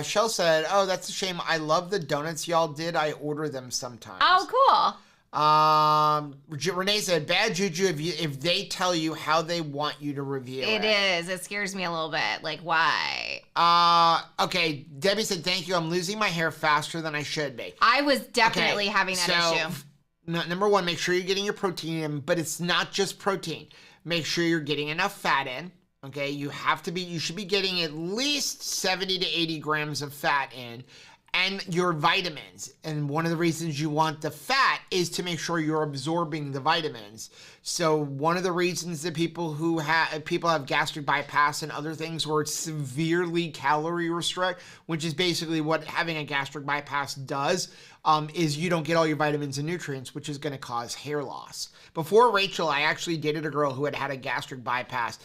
Shell said, oh, that's a shame. I love the donuts y'all did. I order them sometimes. Oh, cool. Renee said, bad juju if they tell you how they want you to review it. It is. It scares me a little bit. Like, why? Okay. Debbie said, thank you. I'm losing my hair faster than I should be. I was definitely having that issue. Number one, make sure you're getting your protein in, but it's not just protein. Make sure you're getting enough fat in. Okay. You should be getting at least 70 to 80 grams of fat in. And your vitamins. And one of the reasons you want the fat is to make sure you're absorbing the vitamins. So one of the reasons that people have gastric bypass and other things where it's severely calorie restrict, which is basically what having a gastric bypass does, is you don't get all your vitamins and nutrients, which is going to cause hair loss. Before Rachel, I actually dated a girl who had a gastric bypass,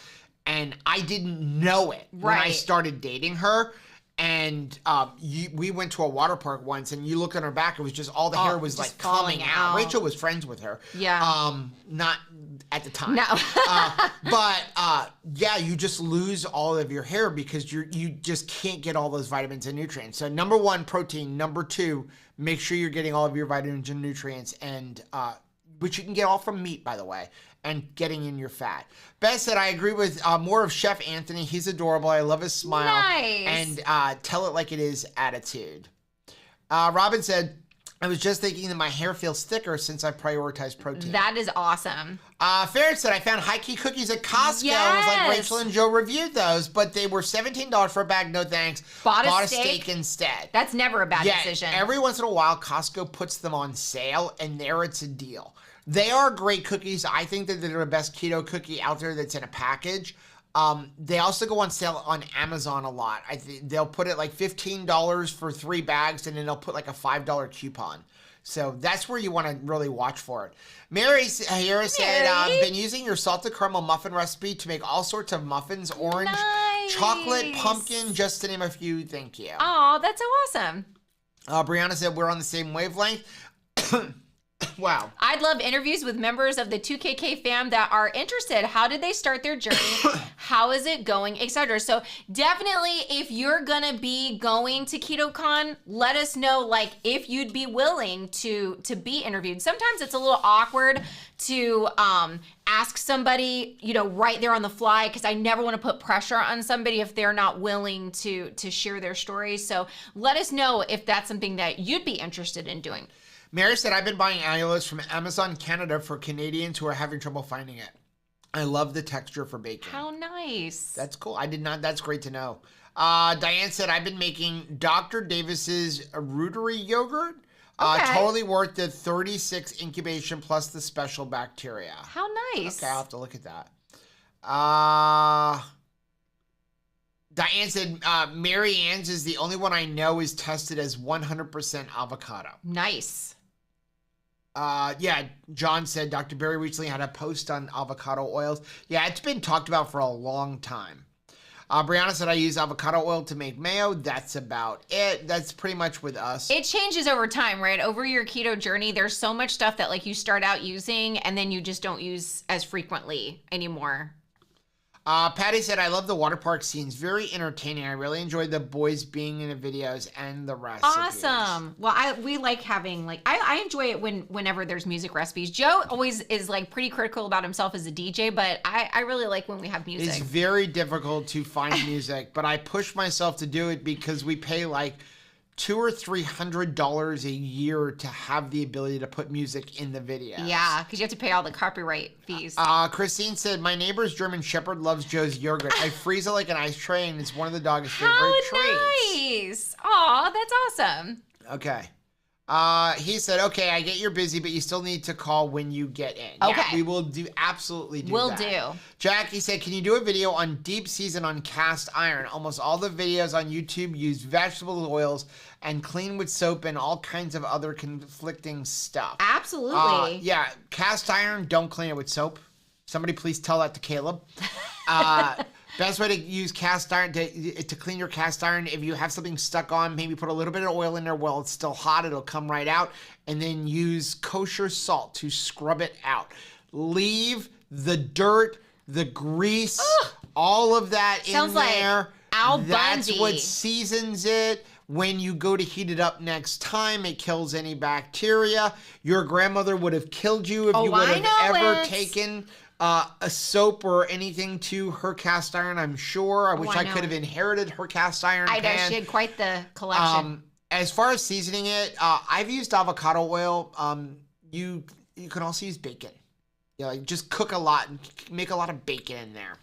and I didn't know it when I started dating her. And we went to a water park once, and you look on her back, it was just all the hair was like coming out. Rachel was friends with her. Yeah. Not at the time. No. But you just lose all of your hair because you just can't get all those vitamins and nutrients. So number one, protein. Number two, make sure you're getting all of your vitamins and nutrients, and which you can get all from meat, by the way, and getting in your fat. Beth said, I agree with more of Chef Anthony. He's adorable. I love his smile. Nice. And tell it like it is attitude. Robin said, I was just thinking that my hair feels thicker since I prioritize protein. That is awesome. Farrah said, I found high key cookies at Costco. Yes. It was like Rachel and Joe reviewed those, but they were $17 for a bag. No thanks. Bought a steak instead. That's never a bad decision. Every once in a while, Costco puts them on sale, and there it's a deal. They are great cookies. I think that they're the best keto cookie out there that's in a package. They also go on sale on Amazon a lot. They'll put it like $15 for 3 bags, and then they'll put like a $5 coupon. So that's where you want to really watch for it. Mary here said, been using your salted caramel muffin recipe to make all sorts of muffins, orange, chocolate, pumpkin, just to name a few. Thank you. Oh, that's so awesome. Brianna said, we're on the same wavelength. Wow. I'd love interviews with members of the 2KK fam that are interested. How did they start their journey? How is it going, etc. So definitely, if you're going to be going to KetoCon, let us know, like, if you'd be willing to be interviewed. Sometimes it's a little awkward to ask somebody, right there on the fly, because I never want to put pressure on somebody if they're not willing to share their story. So let us know if that's something that you'd be interested in doing. Mary said, I've been buying allulose from Amazon Canada for Canadians who are having trouble finding it. I love the texture for baking. How nice. That's cool. I did not. That's great to know. Diane said, I've been making Dr. Davis's rootery yogurt. Totally worth the 36 incubation plus the special bacteria. How nice. Okay, I'll have to look at that. Diane said, Mary Ann's is the only one I know is tested as 100% avocado. Nice. John said Dr. Barry recently had a post on avocado oils. Yeah, it's been talked about for a long time. Brianna said, I use avocado oil to make mayo. That's about it. That's pretty much with us. It changes over time, right? Over your keto journey, there's so much stuff that like you start out using and then you just don't use as frequently anymore. Patty said, I love the water park scenes. Very entertaining. I really enjoyed the boys being in the videos and the recipes. Awesome. Well, we like having, like, I enjoy it whenever there's music recipes. Joe always is, like, pretty critical about himself as a DJ, but I really like when we have music. It's very difficult to find music, but I push myself to do it because we pay, like, $200 or $300 a year to have the ability to put music in the video. Yeah, because you have to pay all the copyright fees. Christine said, my neighbor's German Shepherd loves Joe's yogurt. I freeze it like an ice tray, and it's one of the dog's favorite treats. Nice. Aw, that's awesome. Okay. He said, okay, I get you're busy, but you still need to call when you get in. Okay. Yeah, we will absolutely do Will that. do. Jackie said, can you do a video on deep season on cast iron? Almost all the videos on YouTube use vegetable oils and clean with soap and all kinds of other conflicting stuff. Absolutely. Yeah, cast iron, don't clean it with soap. Somebody please tell that to Caleb. Best way to use cast iron, to clean your cast iron, if you have something stuck on, maybe put a little bit of oil in there while it's still hot, it'll come right out, and then use kosher salt to scrub it out. Leave the dirt, the grease, all of that Sounds in like there. Al That's Bundy. what seasons it. When you go to heat it up next time, it kills any bacteria. Your grandmother would have killed you if you would have ever taken a soap or anything to her cast iron, I'm sure. I wish I could have inherited her cast iron pan. I know, she had quite the collection. As far as seasoning it, I've used avocado oil. You can also use bacon. Yeah, like just cook a lot and make a lot of bacon in there.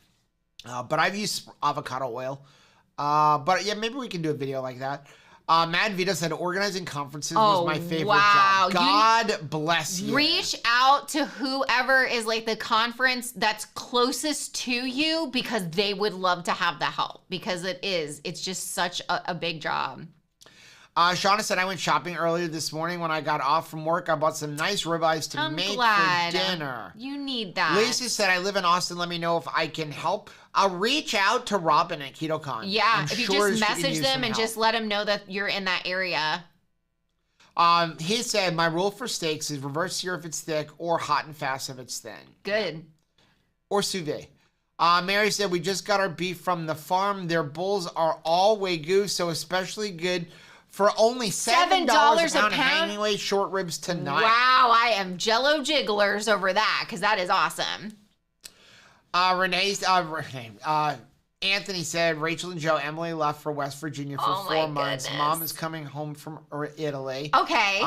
But I've used avocado oil. But yeah, maybe we can do a video like that. Mad Vita said organizing conferences was my favorite job. God bless you. Reach out to whoever is like the conference that's closest to you, because they would love to have the help, because it's just such a big job. Shauna said, I went shopping earlier this morning when I got off from work. I bought some nice ribeyes to make for dinner. You need that. Lisa said, I live in Austin. Let me know if I can help. I'll reach out to Robin at KetoCon. Yeah, if you just message them and just let them know that you're in that area. He said, my rule for steaks is reverse sear if it's thick or hot and fast if it's thin. Good. Or sous vide. Mary said, we just got our beef from the farm. Their bulls are all Wagyu, so especially good. For only $7 a pound, hanging away short ribs tonight. Wow, I am jello jigglers over that, because that is awesome. Anthony said, Rachel and Joe, Emily left for West Virginia for 4 months. Goodness. Mom is coming home from Italy. Okay.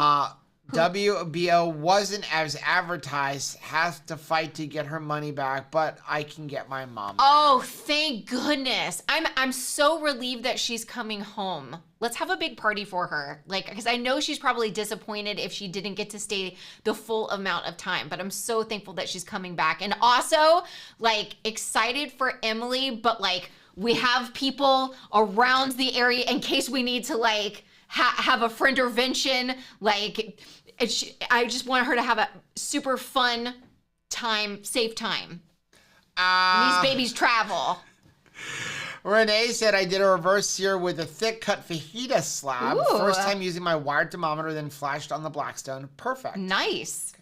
WBO wasn't as advertised. Has to fight to get her money back, but I can get my mom back. Oh, thank goodness. I'm so relieved that she's coming home. Let's have a big party for her. Like, because I know she's probably disappointed if she didn't get to stay the full amount of time, but I'm so thankful that she's coming back. And also, like, excited for Emily, but like, we have people around the area in case we need to like have a friend intervention. Like, I just want her to have a super fun time, safe time. These babies travel. Renee said, I did a reverse sear with a thick cut fajita slab. Ooh. First time using my wired thermometer, then flashed on the Blackstone. Perfect. Nice.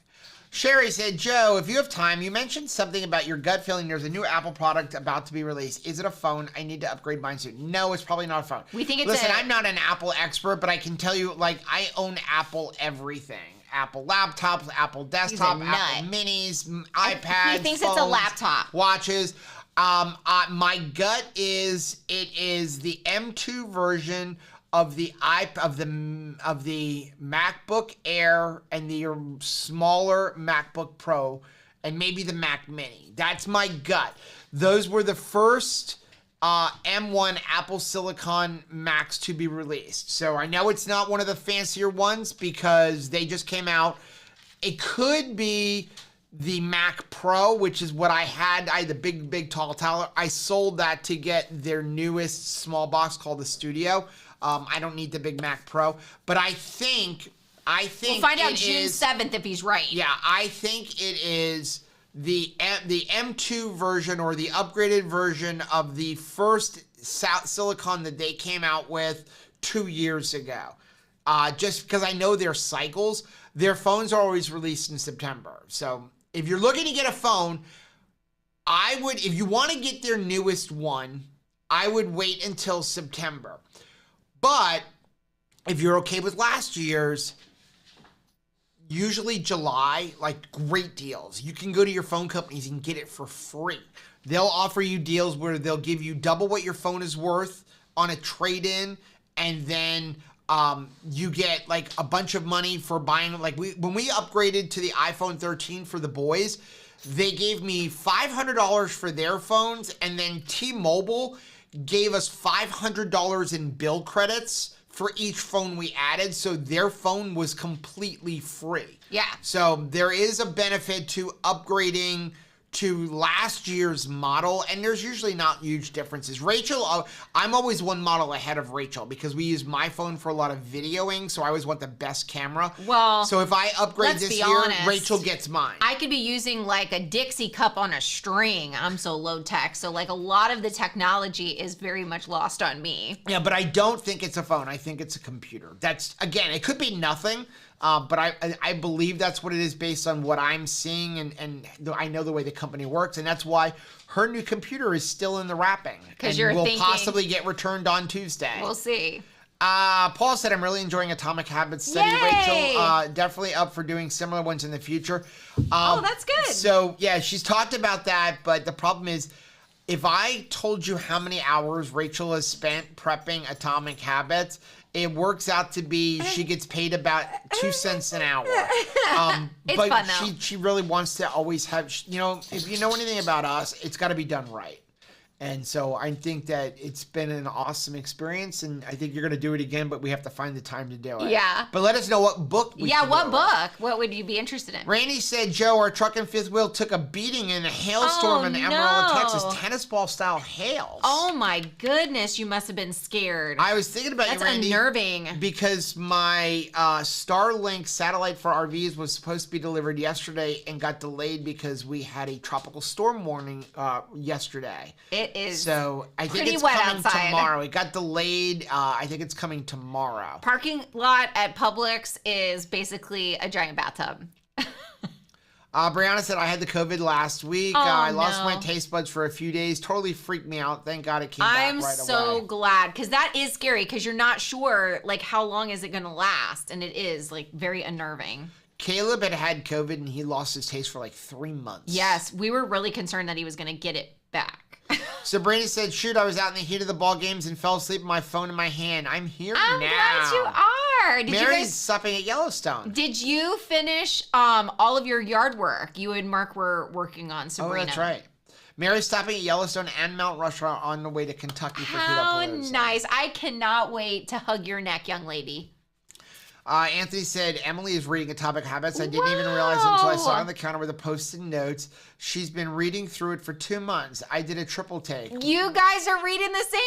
Sherry said, Joe, if you have time, you mentioned something about your gut feeling there's a new Apple product about to be released. Is it a phone? I need to upgrade mine soon. No, it's probably not a phone. We think it's Listen, I'm not an Apple expert, but I can tell you, like, I own Apple everything. Apple laptops, Apple desktop, Apple minis, iPads, He thinks phones, it's a laptop. Watches. My gut is the M2 version of the MacBook Air and the smaller MacBook Pro and maybe the Mac Mini. That's my gut. Those were the first M1 Apple Silicon Macs to be released. So I know it's not one of the fancier ones because they just came out. It could be the Mac Pro, which is what I had. I had the big, tall tower. I sold that to get their newest small box called the Studio. I don't need the big Mac Pro, but I think we'll find out June 7th if he's right. Yeah, I think it is the M2 version or the upgraded version of the first silicon that they came out with 2 years ago. Just because I know their cycles, their phones are always released in September. So if you're looking to get a phone, if you want to get their newest one, I would wait until September. But if you're okay with last year's, usually July, like great deals. You can go to your phone companies and get it for free. They'll offer you deals where they'll give you double what your phone is worth on a trade-in and then You get like a bunch of money for buying, like when we upgraded to the iPhone 13 for the boys, they gave me $500 for their phones, and then T-Mobile gave us $500 in bill credits for each phone we added, so their phone was completely free. Yeah. So there is a benefit to upgrading to last year's model, and there's usually not huge differences. Rachel, I'm always one model ahead of Rachel because we use my phone for a lot of videoing, so I always want the best camera. Well, so if I upgrade this year, honest, Rachel gets mine. I could be using like a Dixie cup on a string. I'm so low tech. So like a lot of the technology is very much lost on me. Yeah, but I don't think it's a phone. I think it's a computer. That's, again, it could be nothing. But I believe that's what it is based on what I'm seeing, and I know the way the company works, and that's why her new computer is still in the wrapping. Because you're will thinking, possibly get returned on Tuesday. We'll see. Paul said, I'm really enjoying Atomic Habits study. Yay! Rachel, definitely up for doing similar ones in the future. Oh, that's good. So, yeah, she's talked about that, but the problem is, if I told you how many hours Rachel has spent prepping Atomic Habits, it works out to be she gets paid about 2 cents an hour. It's but fun, though. she really wants to always have, if you know anything about us, it's got to be done right. And so I think that it's been an awesome experience, and I think you're going to do it again, but we have to find the time to do it. Yeah. But let us know what book we should what do. book? What would you be interested in? Randy said, Joe, our truck and fifth wheel took a beating in a hailstorm in Amarillo, Texas. Tennis ball style hails. Oh my goodness, you must have been scared. I was thinking about you, Randy. That's unnerving. Because my Starlink satellite for RVs was supposed to be delivered yesterday and got delayed because we had a tropical storm warning yesterday. It is. So I think pretty it's wet coming outside. tomorrow. It got delayed. I think it's coming tomorrow. Parking lot at Publix is basically a giant bathtub. Brianna said, I had the COVID last week. Oh, I lost no. my taste buds for a few days. Totally freaked me out. Thank God it came back right away. I'm so glad, because that is scary, because you're not sure, like, how long is it going to last? And it is, like, very unnerving. Caleb had COVID, and he lost his taste for, like, 3 months. Yes, we were really concerned that he was going to get it back. Sabrina said, shoot, I was out in the heat of the ball games and fell asleep with my phone in my hand. I'm here I'm now. glad you are. Did Mary's you guys supping at Yellowstone. Did you finish all of your yard work you and Mark were working on, Sabrina? Oh, that's right. Mary's stopping at Yellowstone and Mount Rushmore on the way to Kentucky for How Keto nice. I cannot wait to hug your neck, young lady. Anthony said, Emily is reading Atomic Habits. I didn't even realize it until I saw it on the counter with the post-it notes. She's been reading through it for 2 months. I did a triple take. You guys are reading the same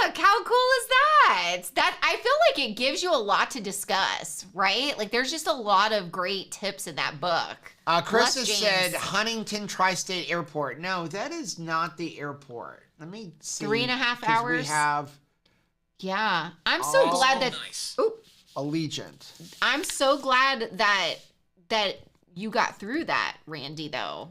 book. How cool is that? I feel like it gives you a lot to discuss, right? Like there's just a lot of great tips in that book. Chris Bless has James. said Huntington Tri-State Airport. No, that is not the airport. Let me see. 3.5 'cause hours? We have Yeah. I'm so glad that Nice. Allegiant. I'm so glad that you got through that, Randy, though.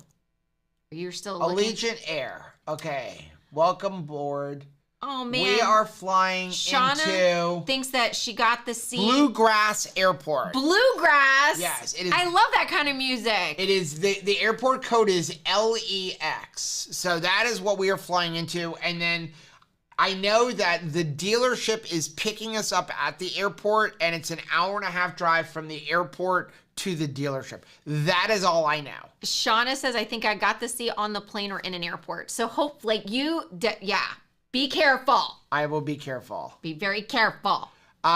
You're still looking. Allegiant Air. Okay. Welcome aboard. Oh man. We are flying Shauna into thinks that she got the seat. Bluegrass Airport. Bluegrass. Yes, it is. I love that kind of music. It is the airport code is LEX. So that is what we are flying into, and then I know that the dealership is picking us up at the airport, and it's an 1.5-hour drive from the airport to the dealership. That is all I know. Shauna says, I think I got the seat on the plane or in an airport. So hope, like be careful. I will be careful. Be very careful.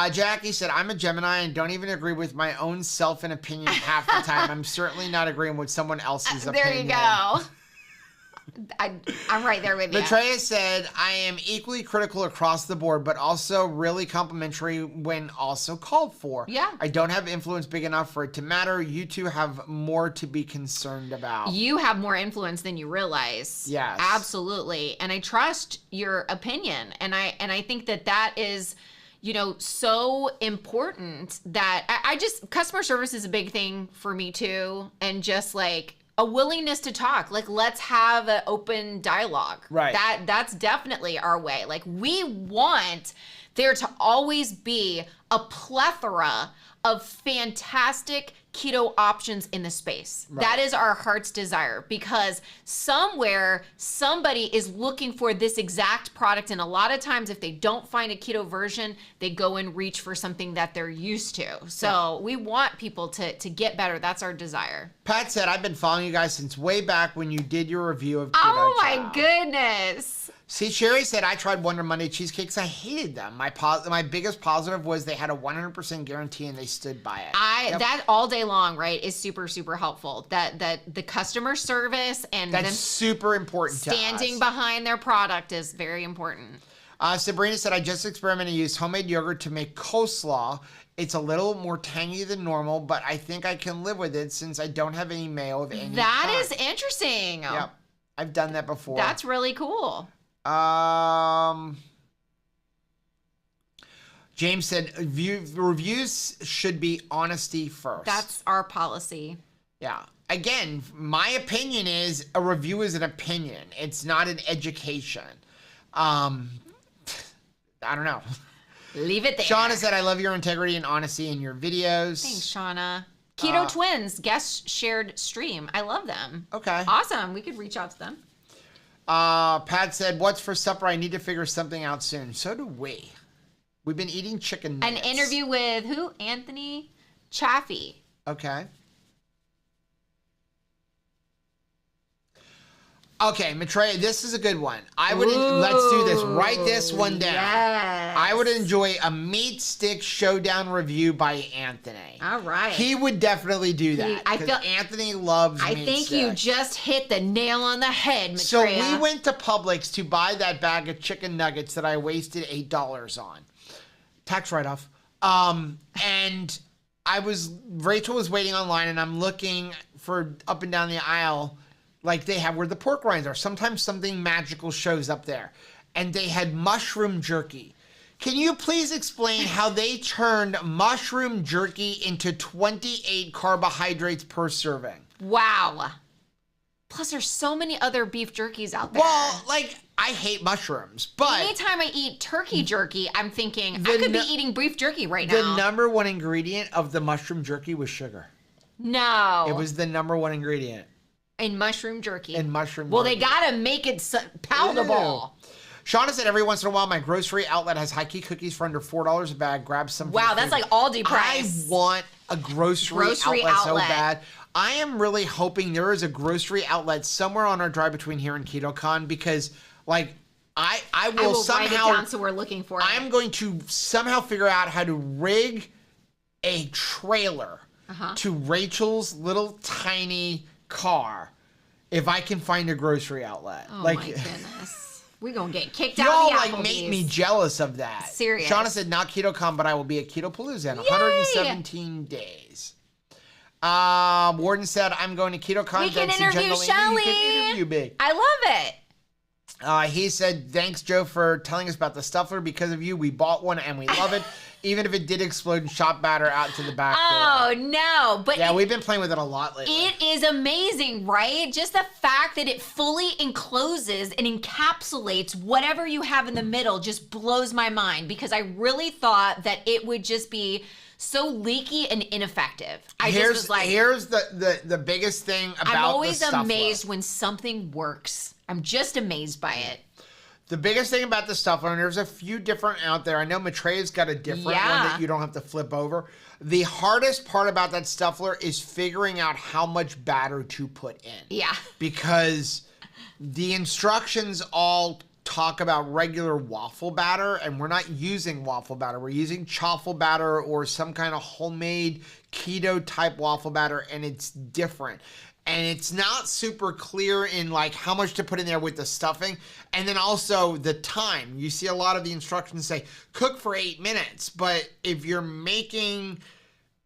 Jackie said, I'm a Gemini and don't even agree with my own self and opinion half the time. I'm certainly not agreeing with someone else's opinion. There you go. I'm right there with you. Maitreya said, I am equally critical across the board, but also really complimentary when also called for. Yeah. I don't have influence big enough for it to matter. You two have more to be concerned about. You have more influence than you realize. Yes. Absolutely. And I trust your opinion. And I think that is, so important that I just, customer service is a big thing for me too. And just like a willingness to talk, like let's have an open dialogue. Right. That's definitely our way. Like we want there to always be a plethora of fantastic keto options in the space. Right. That is our heart's desire, because somewhere somebody is looking for this exact product, and a lot of times if they don't find a keto version, they go and reach for something that they're used to. So we want people to get better. That's our desire. Pat said, I've been following you guys since way back when you did your review of Keto Oh my goodness. See, Sherry said, I tried Wonder Monday cheesecakes. I hated them. My biggest positive was they had a 100% guarantee and they stood by it. That all day long, right, is super, super helpful. That the customer service and that's super important. Standing behind their product is very important. Sabrina said, I just experimented and used homemade yogurt to make coleslaw. It's a little more tangy than normal, but I think I can live with it since I don't have any mayo of any kind. That is interesting. Yep. I've done that before. That's really cool. James said, reviews should be honesty first. That's our policy. Yeah. Again, my opinion is a review is an opinion. It's not an education. I don't know. Leave it there. Shauna said, I love your integrity and honesty in your videos. Thanks, Shauna. Keto Twins, guest shared stream. I love them. Okay. Awesome. We could reach out to them. Pat said, what's for supper? I need to figure something out soon. So do we. We've been eating chicken nuggets. An interview with who? Anthony Chaffee. Okay. Okay, Maitreya, this is a good one. Let's do this. Write this one down. Yes. I would enjoy a meat stick showdown review by Anthony. All right. He would definitely do that. I feel Anthony loves meat I think sticks. you just hit the nail on the head, Maitreya. So we went to Publix to buy that bag of chicken nuggets that I wasted $8 on. Tax write-off. And Rachel was waiting online, and I'm looking for up and down the aisle like they have where the pork rinds are. Sometimes something magical shows up there. And they had mushroom jerky. Can you please explain how they turned mushroom jerky into 28 carbohydrates per serving? Wow. Plus, there's so many other beef jerkies out there. Well, I hate mushrooms, but anytime I eat turkey jerky, I'm thinking I could be eating beef jerky right now. The number one ingredient of the mushroom jerky was sugar. No. It was the number one ingredient. In mushroom jerky. Well, they gotta make it palatable. Ew. Shauna said, every once in a while, my grocery outlet has high key cookies for under $4 a bag. Grab some. Wow, that's like Aldi price. I want a grocery outlet so bad. I am really hoping there is a grocery outlet somewhere on our drive between here and KetoCon, because, I will somehow write it down so we're looking for it. I'm going to somehow figure out how to rig a trailer to Rachel's little tiny car if I can find a grocery outlet. Oh my goodness. We're going to get kicked out of the Applebee's. Y'all make me jealous of that. Serious. Shauna said, not KetoCon, but I will be at Ketopalooza in 117 days. Warden said, I'm going to KetoCon. We can interview Shelly. You can interview me. I love it. He said, thanks, Joe, for telling us about the Stuffler. Because of you, we bought one and we love it. Even if it did explode and shot batter out to the back door. Oh, no. But we've been playing with it a lot lately. It is amazing, right? Just the fact that it fully encloses and encapsulates whatever you have in the middle just blows my mind, because I really thought that it would just be so leaky and ineffective. Here's the biggest thing about the Stuffler. I'm always amazed when something works. I'm just amazed by it. The biggest thing about the Stuffler, and there's a few different out there. I know Maitreya's got a different one that you don't have to flip over. The hardest part about that Stuffler is figuring out how much batter to put in. Yeah. Because the instructions all talk about regular waffle batter, and we're not using waffle batter. We're using chaffle batter or some kind of homemade keto type waffle batter, and it's different. And it's not super clear in how much to put in there with the stuffing. And then also the time. You see a lot of the instructions say cook for 8 minutes. But if you're making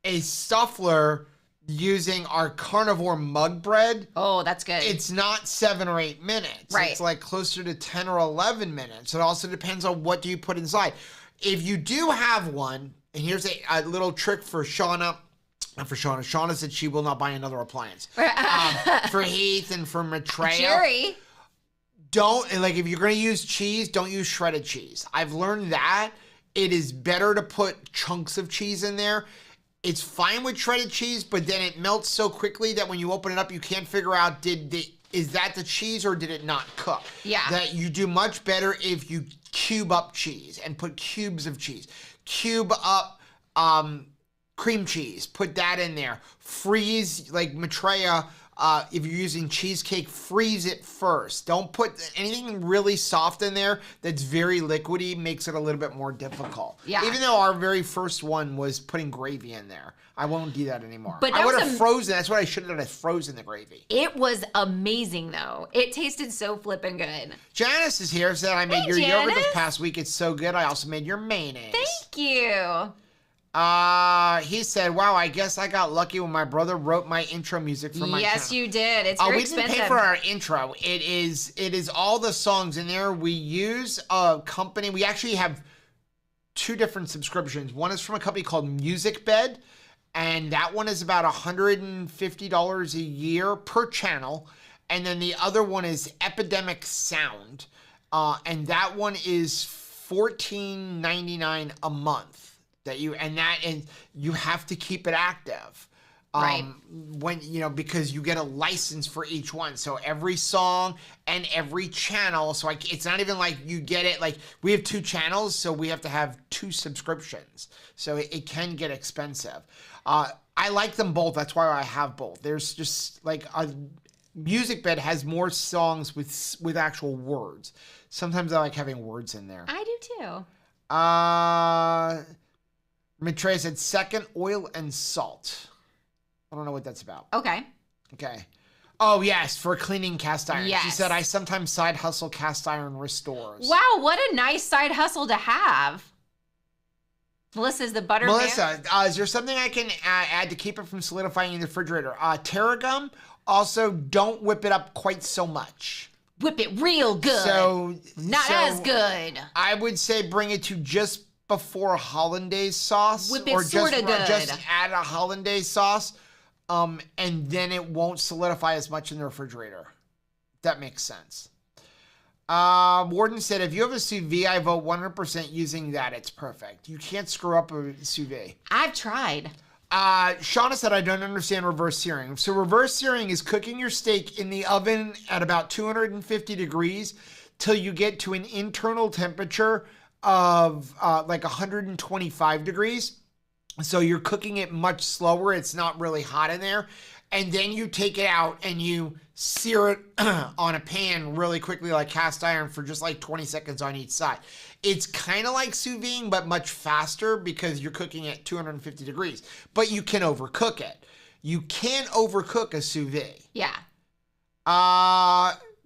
a Stuffler using our carnivore mug bread. Oh, that's good. It's not 7 or 8 minutes. Right. It's closer to 10 or 11 minutes. It also depends on what do you put inside. If you do have one, and here's a little trick for Shauna. For Shauna. Shauna said she will not buy another appliance. For Heath and for Maitreya. Jerry. Don't, if you're going to use cheese, don't use shredded cheese. I've learned that it is better to put chunks of cheese in there. It's fine with shredded cheese, but then it melts so quickly that when you open it up, you can't figure out, is that the cheese or did it not cook? Yeah. That you do much better if you cube up cheese and put cubes of cheese. Cube up cream cheese, put that in there. Freeze, like Maitreya, if you're using cheesecake, freeze it first. Don't put anything really soft in there that's very liquidy, makes it a little bit more difficult. Yeah. Even though our very first one was putting gravy in there. I won't do that anymore. But I would have frozen. That's what I should have done. I frozen the gravy. It was amazing, though. It tasted so flippin' good. Janice is here. Said I made your yogurt this past week. It's so good. I also made your mayonnaise. Thank you. He said, wow, I guess I got lucky when my brother wrote my intro music for my channel. Yes, you did. It's very expensive. We didn't pay for our intro. It is all the songs in there. We use a company. We actually have 2 different subscriptions. One is from a company called MusicBed, and that one is about $150 a year per channel. And then the other one is Epidemic Sound, and that one is $14.99 a month. You have to keep it active. Right. Because you get a license for each one. So every song and every channel. So it's not even like you get it. Like we have 2 channels, so we have to have 2 subscriptions. So it can get expensive. I like them both. That's why I have both. There's just like a MusicBed has more songs with actual words. Sometimes I like having words in there. I do too. Maitreya said second, oil and salt. I don't know what that's about. Okay. Oh, yes, for cleaning cast iron. Yes. She said, I sometimes side hustle cast iron restores. Wow, what a nice side hustle to have. Melissa's the butter Melissa, is there something I can add to keep it from solidifying in the refrigerator? Tarragon. Also, don't whip it up quite so much. Whip it real good. Not as good. I would say bring it to just before a hollandaise sauce. Whip it sort of good. Just add a hollandaise sauce, and then it won't solidify as much in the refrigerator. That makes sense. Warden said, if you have a sous vide, I vote 100% using that. It's perfect. You can't screw up a sous vide. I've tried. Shauna said, I don't understand reverse searing. So reverse searing is cooking your steak in the oven at about 250 degrees till you get to an internal temperature of like 125 degrees. So you're cooking it much slower. It's not really hot in there. And then you take it out and you sear it on a pan really quickly like cast iron for just like 20 seconds on each side. It's kind of like sous vide, but much faster because you're cooking at 250 degrees. But you can overcook it. You can overcook a sous vide. Yeah.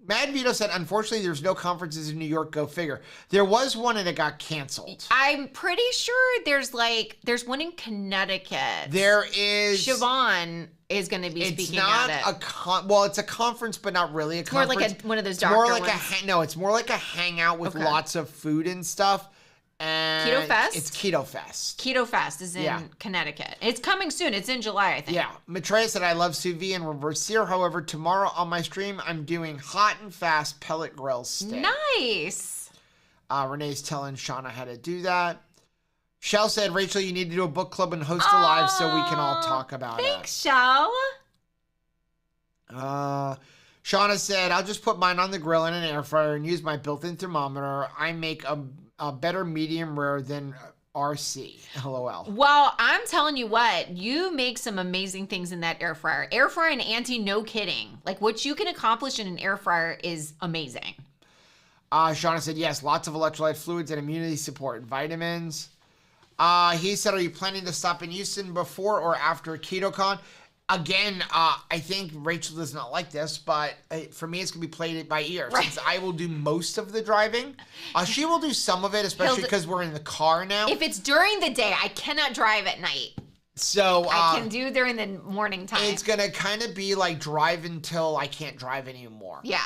Mad Vito said, unfortunately, there's no conferences in New York. Go figure. There was one and it got canceled. I'm pretty sure there's one in Connecticut. There is. Siobhan is going to be speaking at it. It's a conference, but not really a conference. More like one of those doctor ones. It's more like a hangout with lots of food and stuff. And Keto Fest? It's Keto Fest. Keto Fest is in Connecticut. It's coming soon. It's in July, I think. Yeah. Maitreya said, I love sous vide and reverse sear. However, tomorrow on my stream, I'm doing hot and fast pellet grill steak. Nice. Renee's telling Shauna how to do that. Shell said, Rachel, you need to do a book club and host a live so we can all talk about it. Thanks, Shell. Shauna said, I'll just put mine on the grill in an air fryer and use my built-in thermometer. I make a better medium rare than RC. LOL. Well, I'm telling you what, you make some amazing things in that air fryer. Air fryer and Auntie, no kidding. Like what you can accomplish in an air fryer is amazing. Shauna said, yes, lots of electrolyte fluids and immunity support. Vitamins. He said, are you planning to stop in Houston before or after KetoCon? Again, I think Rachel does not like this, but for me, it's going to be played by ear. Right. Since I will do most of the driving. She will do some of it, especially because we're in the car now. If it's during the day, I cannot drive at night. So I can do during the morning time. It's going to kind of be like drive until I can't drive anymore. Yeah.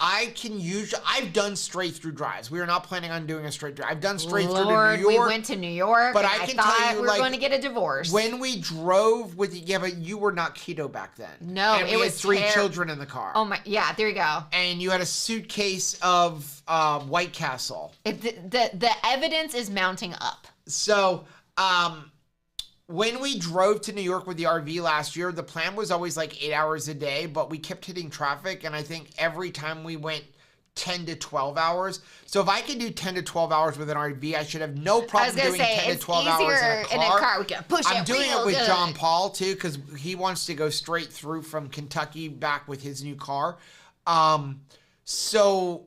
I've done straight through drives. We are not planning on doing a straight drive. I've done straight through to New York. We went to New York, but and I can thought tell you, we were going to get a divorce. When we drove with but you were not keto back then. No, and we had 3 children in the car. Oh my, yeah, there you go. And you had a suitcase of White Castle. The evidence is mounting up. So, when we drove to New York with the RV last year, the plan was always like 8 hours a day, but we kept hitting traffic, and I think every time we went 10 to 12 hours. So if I can do 10 to 12 hours with an RV, I should have no problem doing 10 to 12 hours in a car. We can push I'm doing it with good. John Paul too, because he wants to go straight through from Kentucky back with his new car. So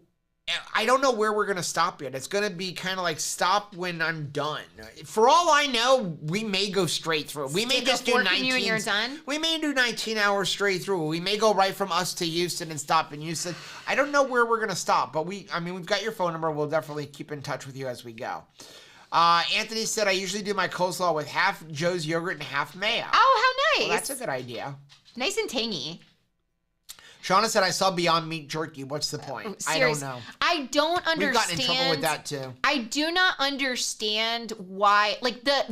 I don't know where we're going to stop yet. It's going to be kind of like stop when I'm done. For all I know, we may go straight through. We may just do 19. You and you're done? We may do 19 hours straight through. We may go right from us to Houston and stop in Houston. I don't know where we're going to stop, but we've got your phone number. We'll definitely keep in touch with you as we go. Anthony said, I usually do my coleslaw with half Joe's yogurt and half mayo. Oh, how nice. Well, that's a good idea. Nice and tangy. Shauna said, I saw Beyond Meat jerky. What's the point? I don't know. I don't understand. We've gotten in trouble with that too. I do not understand why, like the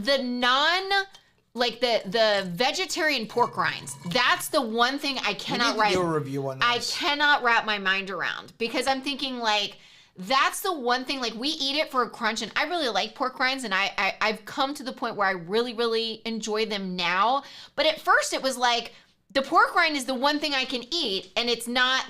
vegetarian pork rinds. That's the one thing I cannot do a review on this. I cannot wrap my mind around, because I'm thinking like, that's the one thing, like we eat it for a crunch, and I really like pork rinds, and I've come to the point where I really, really enjoy them now. But at first it was like, the pork rind is the one thing I can eat, and it's not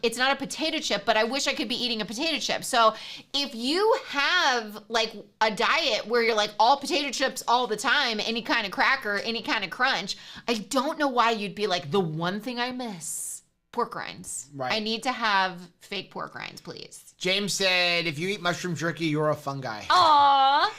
it's not a potato chip, but I wish I could be eating a potato chip. So if you have like a diet where you're like all potato chips all the time, any kind of cracker, any kind of crunch, I don't know why you'd be like, the one thing I miss, pork rinds. Right. I need to have fake pork rinds, please. James said, if you eat mushroom jerky, you're a fungi. Aww.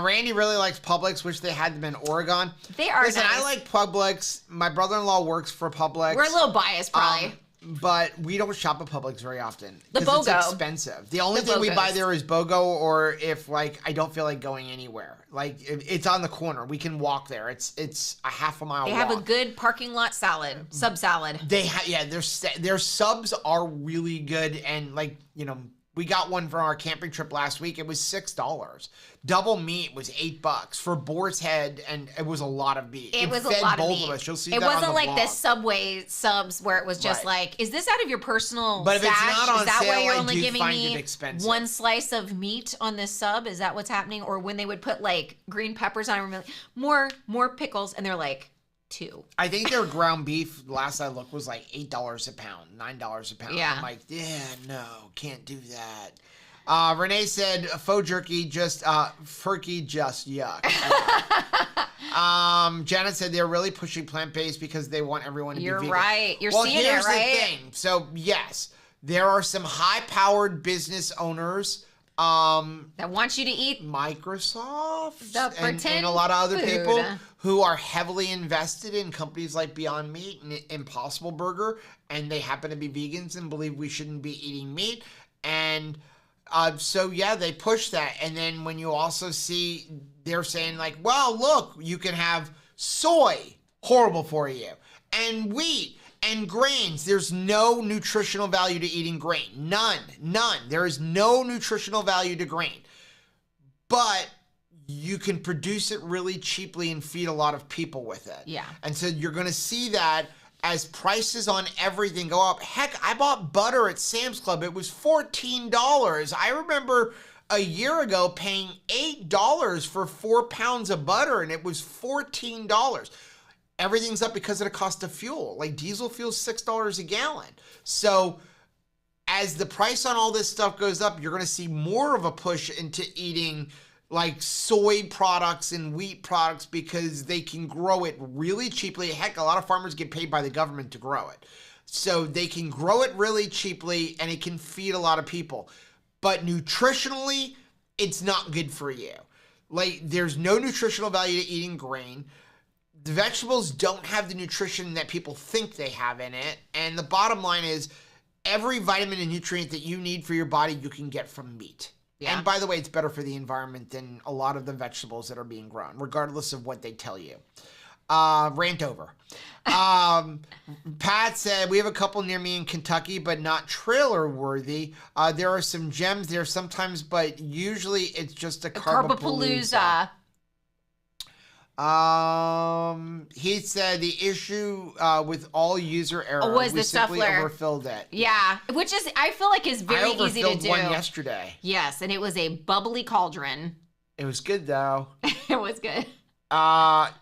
Randy really likes Publix. Wish they had them in Oregon. They are Listen, nice. I like Publix. My brother-in-law works for Publix. We're a little biased, probably. But we don't shop at Publix very often. The BOGO. It's expensive. The only thing we buy there is BOGO, or if like I don't feel like going anywhere. Like it's on the corner. We can walk there. It's a half a mile walk. They have a good parking lot salad, sub salad. Their subs are really good, and like, you know, we got one for our camping trip last week. It was $6. Double meat was $8 for boar's head, and it was a lot of meat. It was a lot of meat. Both of us. You'll see it that wasn't on the like blog. the Subway subs where it was just like, is this out of your personal But if stash? it's not on is that sale, why you're I only do giving find me it expensive. one slice of meat on this sub? Is that what's happening? Or when they would put like green peppers on, more pickles, and they're like, 2. I think their ground beef, last I looked, was like $8 a pound, $9 a pound. Yeah. I'm like, yeah, no, can't do that. Renee said, faux jerky, furky, just yuck. Janet said they're really pushing plant-based because they want everyone to be vegan. You're right. You're seeing it, right? Well, here's the thing. So, yes, there are some high-powered business owners that want you to eat Microsoft and a lot of other food. people who are heavily invested in companies like Beyond Meat and Impossible Burger, and they happen to be vegans and believe we shouldn't be eating meat. And so, yeah, they push that. And then when you also see, they're saying like, well, look, you can have soy, horrible for you, and wheat and grains. There's no nutritional value to eating grain. None. There is no nutritional value to grain. But you can produce it really cheaply and feed a lot of people with it. Yeah. And so you're going to see that as prices on everything go up. Heck, I bought butter at Sam's Club. It was $14. I remember a year ago paying $8 for 4 pounds of butter, and it was $14. Everything's up because of the cost of fuel. Like diesel fuel's $6 a gallon. So as the price on all this stuff goes up, you're going to see more of a push into eating like soy products and wheat products because they can grow it really cheaply. Heck, a lot of farmers get paid by the government to grow it. So they can grow it really cheaply and it can feed a lot of people. But nutritionally, it's not good for you. Like, there's no nutritional value to eating grain. The vegetables don't have the nutrition that people think they have in it. And the bottom line is every vitamin and nutrient that you need for your body, you can get from meat. Yeah. And by the way, it's better for the environment than a lot of the vegetables that are being grown, regardless of what they tell you. Rant over. Pat said, we have a couple near me in Kentucky, but not trailer worthy. There are some gems there sometimes, but usually it's just a Carbapalooza. He said the issue with all user error was we the simply Stuffler. Overfilled it. Yeah, which is I feel like is very easy to do. I overfilled one yesterday. Yes, and it was a bubbly cauldron. It was good though. It was good.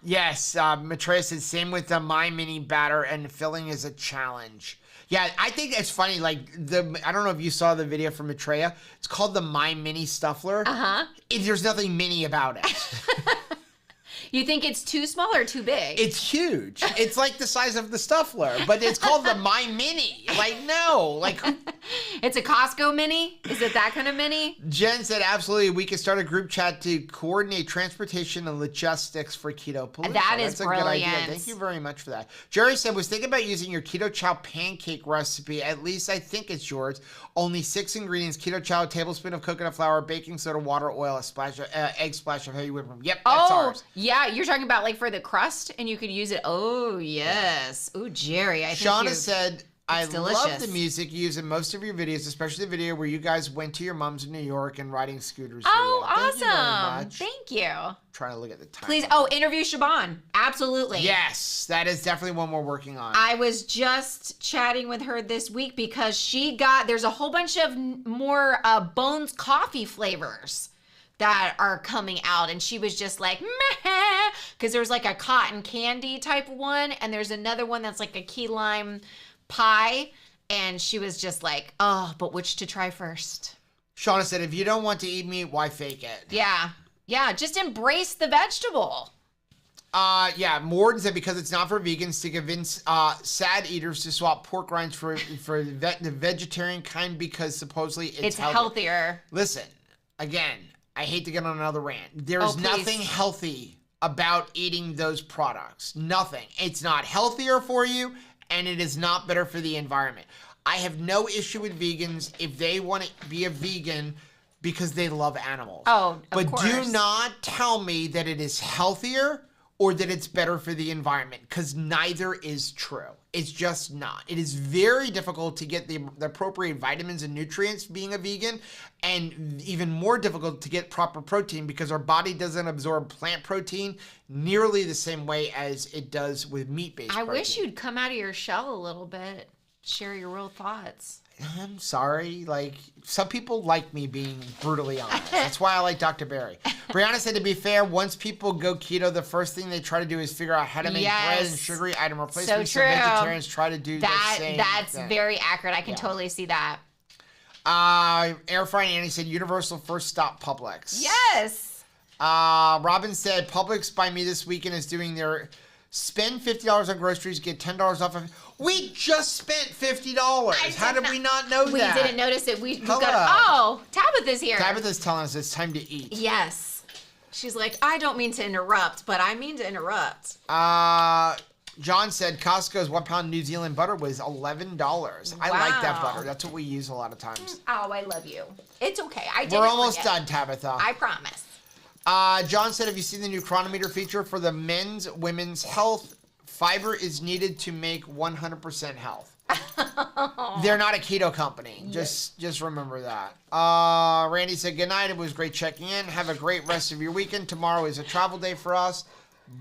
Yes, Maitreya said same with the My Mini batter, and filling is a challenge. Yeah, I think it's funny. Like I don't know if you saw the video from Maitreya. It's called the My Mini Stuffler. There's nothing mini about it. You think it's too small or too big? It's huge. It's like the size of the Stuffler, but it's called the My Mini. Like, no. Like, it's a Costco mini? Is it that kind of mini? Jen said, absolutely, we can start a group chat to coordinate transportation and logistics for Keto Palooza. That's a brilliant. good idea. Thank you very much for that. Jerry said, was thinking about using your Keto Chow pancake recipe. At least I think it's yours. Only 6 ingredients: Keto Chow, a tablespoon of coconut flour, baking soda, water, oil, a splash of egg splash of heavy whipped cream. Yep, that's ours. Yeah, you're talking about like for the crust, and you could use it. Oh, yes. Oh, Jerry, I think Shauna said, I delicious. love the music you use in most of your videos, especially the video where you guys went to your mom's in New York and riding scooters. Oh, Thank you very awesome. much. Thank you. Trying to look at the time. Please, interview Siobhan. Absolutely. Yes, that is definitely one we're working on. I was just chatting with her this week because there's a whole bunch of more Bones coffee flavors that are coming out, and she was just like, meh, because there's like a cotton candy type one, and there's another one that's like a key lime pie, and she was just like, oh, but which to try first? Shauna said, if you don't want to eat meat, why fake it? Yeah, just embrace the vegetable. Yeah, Morden said because it's not for vegans to convince sad eaters to swap pork rinds for the vegetarian kind because supposedly it's healthier. Listen, again, I hate to get on another rant. There's nothing healthy about eating those products. Nothing. It's not healthier for you, and it is not better for the environment. I have no issue with vegans if they want to be a vegan because they love animals. Oh, of course. But do not tell me that it is healthier or that it's better for the environment, because neither is true. It's just not. It is very difficult to get the appropriate vitamins and nutrients being a vegan, and even more difficult to get proper protein because our body doesn't absorb plant protein nearly the same way as it does with meat-based protein. I wish you'd come out of your shell a little bit, share your real thoughts. I'm sorry. Like, some people like me being brutally honest. That's why I like Dr. Barry. Brianna said, to be fair, once people go keto, the first thing they try to do is figure out how to make bread and sugary item replacements. So true. Vegetarians try to do the same That's thing. very accurate. I can totally see that. Air Frying Annie said, universal first stop Publix. Yes. Robin said, Publix by me this weekend is doing their spend $50 on groceries, get $10 off of. We just spent $50. How did we not know that? We didn't notice it. We got. Tabitha's here. Tabitha's telling us it's time to eat. Yes. She's like, I don't mean to interrupt, but I mean to interrupt. John said Costco's 1 pound New Zealand butter was $11. I like that butter. That's what we use a lot of times. Oh, I love you. It's okay. We're almost done, Tabitha. I promise. John said, have you seen the new chronometer feature for the men's, women's health? Fiber is needed to make 100% health. They're not a keto company. Just remember that. Randy said, good night. It was great checking in. Have a great rest of your weekend. Tomorrow is a travel day for us.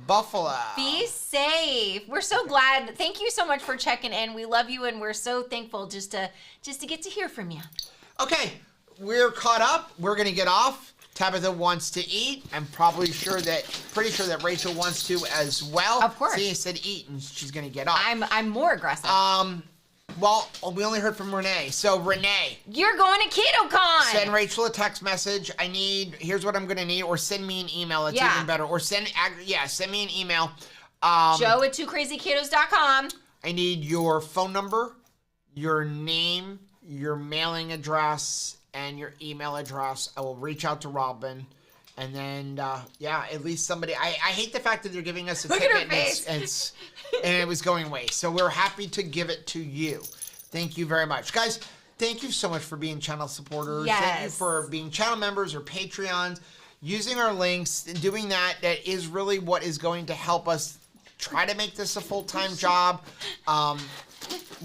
Buffalo. Be safe. We're so glad. Thank you so much for checking in. We love you, and we're so thankful just to get to hear from you. Okay, we're caught up. We're gonna get off. Tabitha wants to eat. I'm pretty sure that Rachel wants to as well. Of course. See, I said eat, and she's gonna get off. I'm more aggressive. Well, we only heard from Renee. So Renee, you're going to KetoCon. Send Rachel a text message. Here's what I'm gonna need, or send me an email. It's even better. Or send me an email. Joe at twocrazyketos.com. I need your phone number, your name, your mailing address, and your email address. I will reach out to Robin. And then, at least somebody. I hate the fact that they're giving us a Look ticket at her face. and it was going away. So we're happy to give it to you. Thank you very much. Guys, thank you so much for being channel supporters. Yes. Thank you for being channel members or Patreons. Using our links, doing that is really what is going to help us try to make this a full-time job.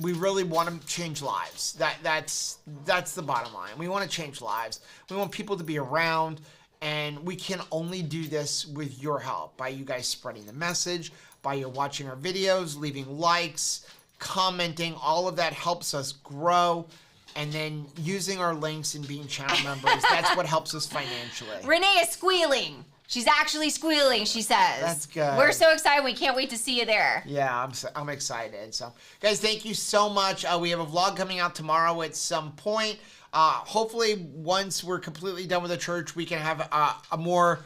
We really want to change lives. That's the bottom line. We want to change lives. We want people to be around, and we can only do this with your help, by you guys spreading the message, by you watching our videos, leaving likes, commenting. All of that helps us grow. And then using our links and being channel members, that's what helps us financially. Renee is squealing. She's actually squealing, she says. That's good. We're so excited. We can't wait to see you there. Yeah, I'm excited. So, guys, thank you so much. We have a vlog coming out tomorrow at some point. Hopefully, once we're completely done with the church, we can have a more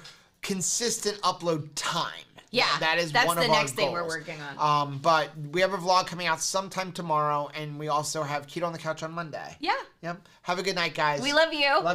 consistent upload time. Yeah, that's one of the our next thing we're goals. working on. But we have a vlog coming out sometime tomorrow, and we also have Keto on the Couch on Monday. Yeah. Yep. Have a good night, guys. We love you.